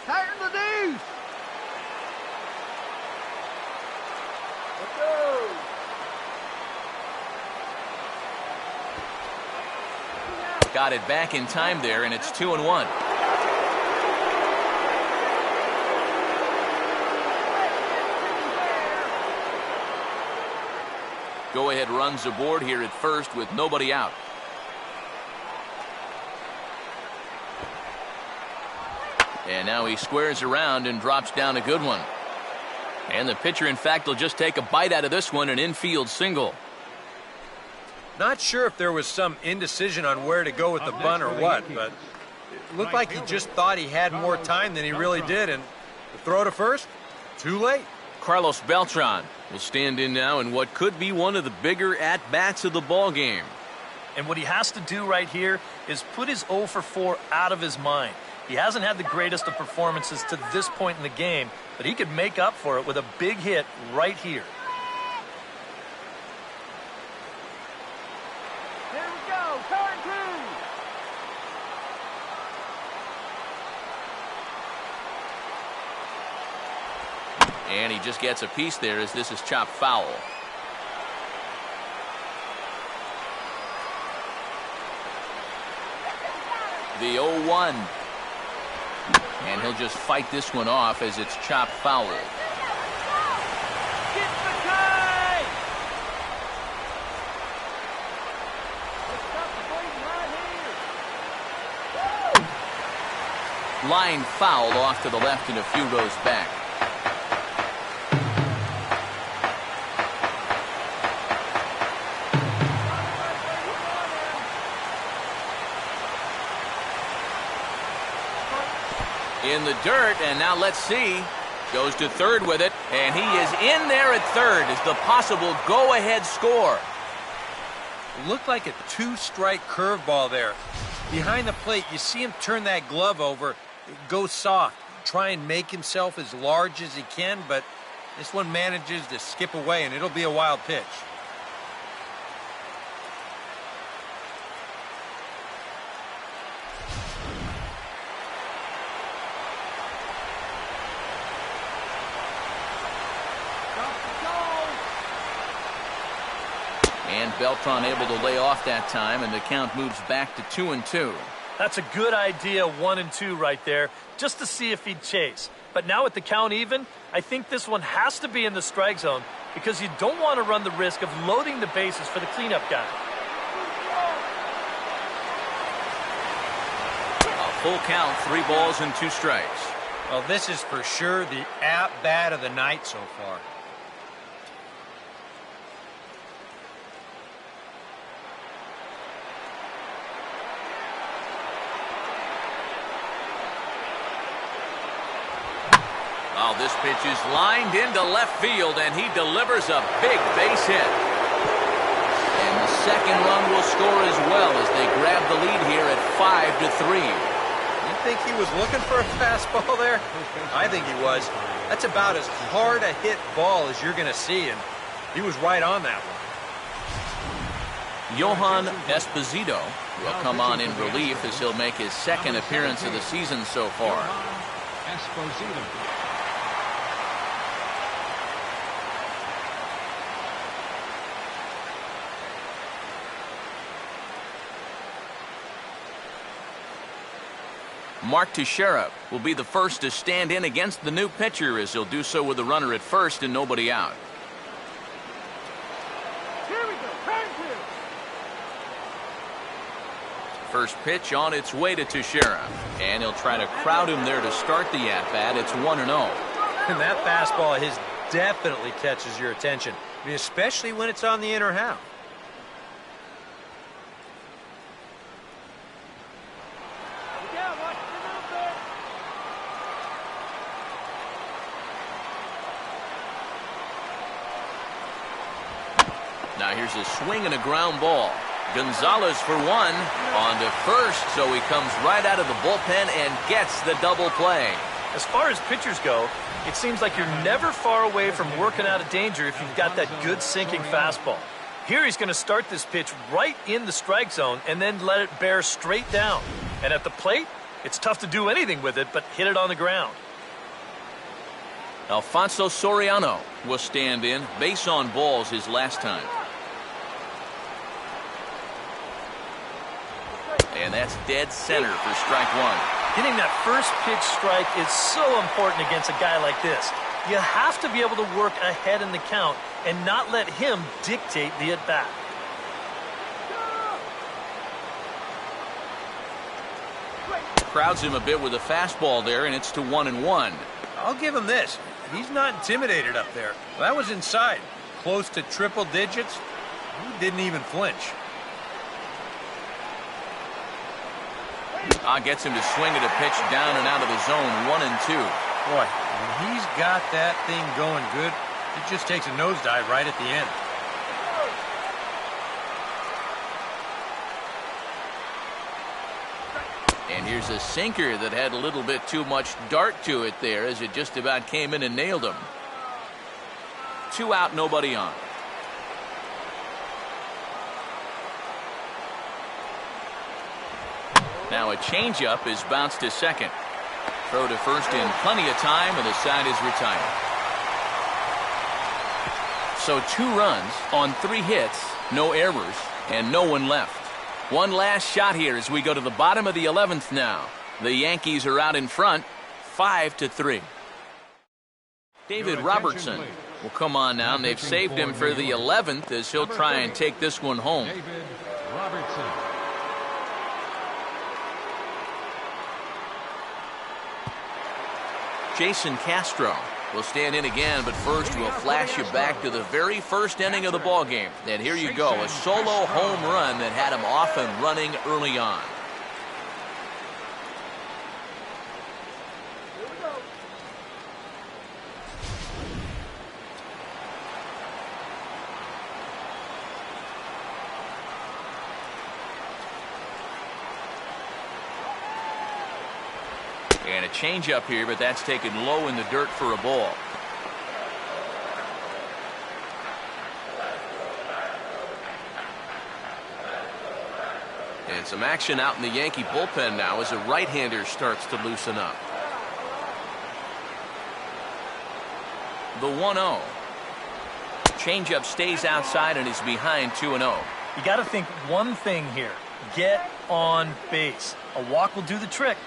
Tighten the knees. Let's go. Got it back in time there, and it's 2-1. Go-ahead runs aboard here at first with nobody out. And now he squares around and drops down a good one. And the pitcher, in fact, will just take a bite out of this one, an infield single. Not sure if there was some indecision on where to go with the bunt or what, but it looked like he just thought he had more time than he really did, and the throw to first, too late. Carlos Beltran will stand in now in what could be one of the bigger at-bats of the ball game. And what he has to do right here is put his 0 for 4 out of his mind. He hasn't had the greatest of performances to this point in the game, but he could make up for it with a big hit right here. Here we go. Turn 2. And he just gets a piece there as this is chopped foul. The 0-1. And he'll just fight this one off as it's chopped foul. Get the kite. Let's stop the bleeding right here. Line foul off to the left and a few rows back. In the dirt, and now let's see. Goes to third with it, and he is in there at third as the possible go-ahead score. Looked like a two-strike curveball there. Behind the plate, you see him turn that glove over, go soft, try and make himself as large as he can, but this one manages to skip away, and it'll be a wild pitch. And Beltran able to lay off that time, and the count moves back to 2-2. That's a good idea, 1-2 right there, just to see if he'd chase. But now with the count even, I think this one has to be in the strike zone because you don't want to run the risk of loading the bases for the cleanup guy. A full count, 3 balls and 2 strikes. Well, this is for sure the at-bat of the night so far. Oh, this pitch is lined into left field, and he delivers a big base hit. And the second run will score as well as they grab the lead here at 5-3. You think he was looking for a fastball there? I think he was. That's about as hard a hit ball as you're going to see, and he was right on that one. Johan Esposito will come on in relief as he'll make his second appearance of the season so far. Esposito. Mark Teixeira will be the first to stand in against the new pitcher, as he'll do so with a runner at first and nobody out. Here we go. Turn two. First pitch on its way to Teixeira, and he'll try to crowd him there to start the at-bat. It's 1-0. And that fastball of his definitely catches your attention, I mean, especially when it's on the inner half. Yeah, watch the movement. Now here's a swing and a ground ball. Gonzalez for one, on to first, so he comes right out of the bullpen and gets the double play. As far as pitchers go, it seems like you're never far away from working out of danger if you've got that good sinking fastball. Here he's going to start this pitch right in the strike zone and then let it bear straight down. And at the plate, it's tough to do anything with it but hit it on the ground. Alfonso Soriano will stand in. Base on balls his last time. And that's dead center for strike one. Hitting that first pitch strike is so important against a guy like this. You have to be able to work ahead in the count and not let him dictate the at-bat. Crowds him a bit with a fastball there, and it's to 1-1. I'll give him this. He's not intimidated up there. That was inside. Close to triple digits. He didn't even flinch. Gets him to swing at a pitch down and out of the zone, 1-2. Boy, when he's got that thing going good, it just takes a nosedive right at the end. And here's a sinker that had a little bit too much dart to it there, as it just about came in and nailed him. 2 out, nobody on. Now a changeup is bounced to second. Throw to first in plenty of time, and the side is retired. So 2 runs on 3 hits, no errors, and no one left. One last shot here as we go to the bottom of the 11th now. The Yankees are out in front, 5-3. David Robertson will come on now, and they've saved him for the 11th as he'll try and take this one home. David Robertson. Jason Castro will stand in again, but first we'll flash you back to the very first inning of the ball game. And here you go, a solo home run that had him off and running early on. And a changeup here, but that's taken low in the dirt for a ball. And some action out in the Yankee bullpen now as a right-hander starts to loosen up. The 1-0. Changeup stays outside and is behind 2-0. You got to think one thing here. Get on base. A walk will do the trick.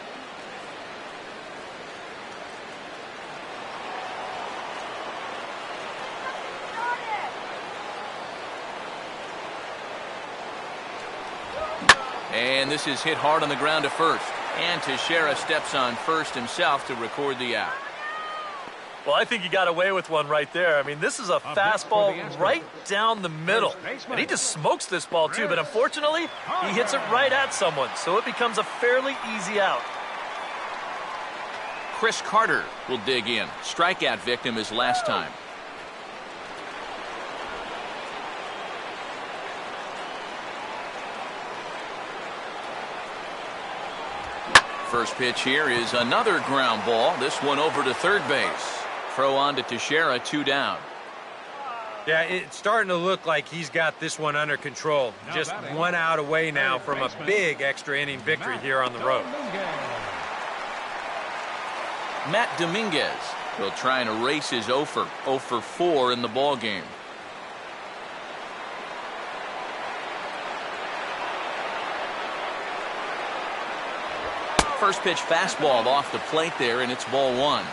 And this is hit hard on the ground to first. And Teixeira steps on first himself to record the out. Well, I think you got away with one right there. I mean, this is a fastball right down the middle. And he just smokes this ball, too. But unfortunately, he hits it right at someone. So it becomes a fairly easy out. Chris Carter will dig in. Strikeout victim his last time. First pitch here is another ground ball. This one over to third base. Throw on to Teixeira, 2 down. Yeah, it's starting to look like he's got this one under control. Just 1 out away now from a big extra inning victory here on the road. Matt Dominguez will try and erase his 0 for 4 in the ball game. First pitch fastball off the plate there, and it's ball one.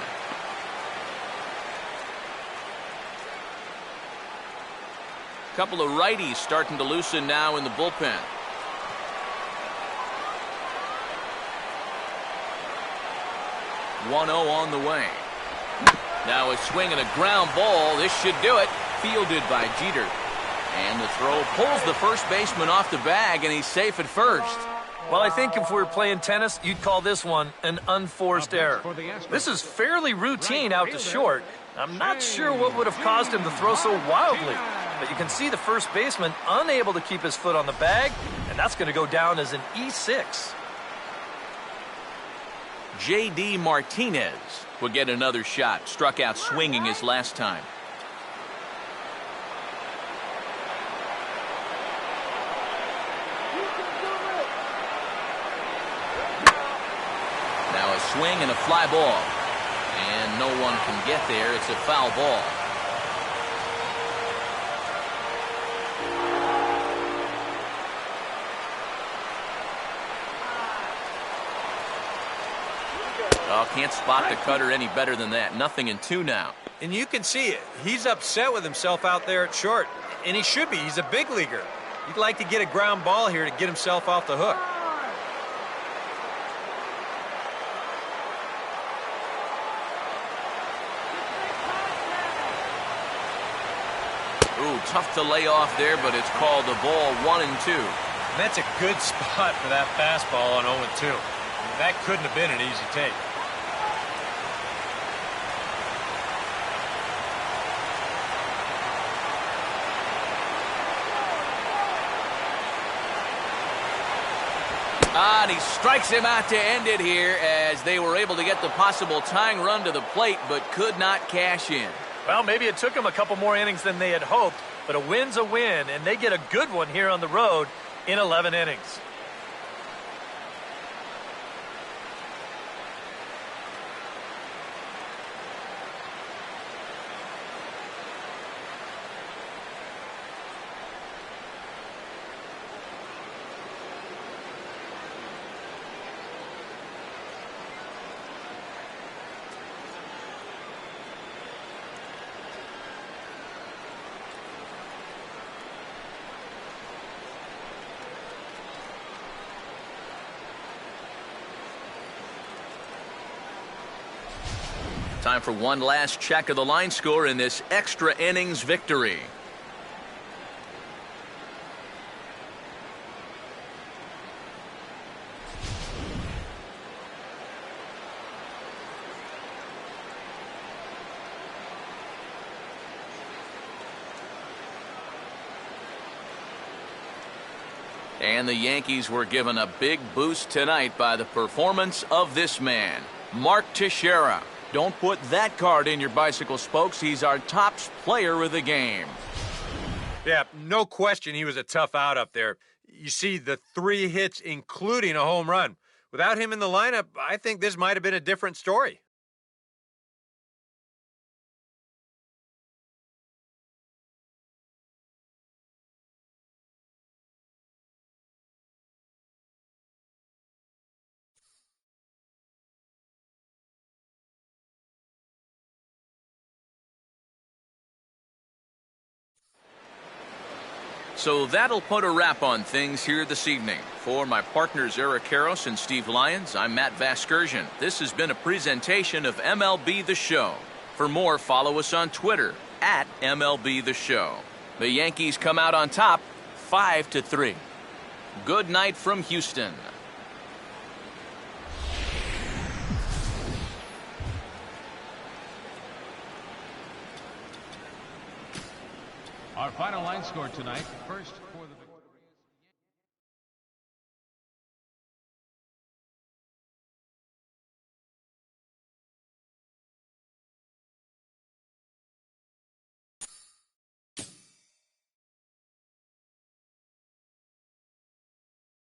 Couple of righties starting to loosen now in the bullpen. One 0 on the way. Now a swing and a ground ball. This should do it. Fielded by Jeter. And the throw pulls the first baseman off the bag, and he's safe at first. Well, I think if we were playing tennis, you'd call this one an unforced error. This is fairly routine out to short. I'm not sure what would have caused him to throw so wildly, but you can see the first baseman unable to keep his foot on the bag, and that's going to go down as an E6. J.D. Martinez will get another shot. Struck out swinging his last time. Now a swing and a fly ball. And no one can get there. It's a foul ball. Oh, can't spot the cutter any better than that. 0-2 now. And you can see it. He's upset with himself out there at short. And he should be. He's a big leaguer. He'd like to get a ground ball here to get himself off the hook. Ooh, tough to lay off there, but it's called the ball 1-2. And that's a good spot for that fastball on 0-2. That couldn't have been an easy take. And he strikes him out to end it here as they were able to get the possible tying run to the plate but could not cash in. Well, maybe it took them a couple more innings than they had hoped, but a win's a win, and they get a good one here on the road in 11 innings. Time for one last check of the line score in this extra innings victory. And the Yankees were given a big boost tonight by the performance of this man, Mark Teixeira. Don't put that card in your bicycle spokes. He's our top player of the game. Yeah, no question he was a tough out up there. You see the 3 hits, including a home run. Without him in the lineup, I think this might have been a different story. So that'll put a wrap on things here this evening. For my partners Eric Karros and Steve Lyons, I'm Matt Vasgersian. This has been a presentation of MLB The Show. For more, follow us on Twitter at MLB The Show. The Yankees come out on top 5-3. Good night from Houston. Our final line score tonight, first quarter.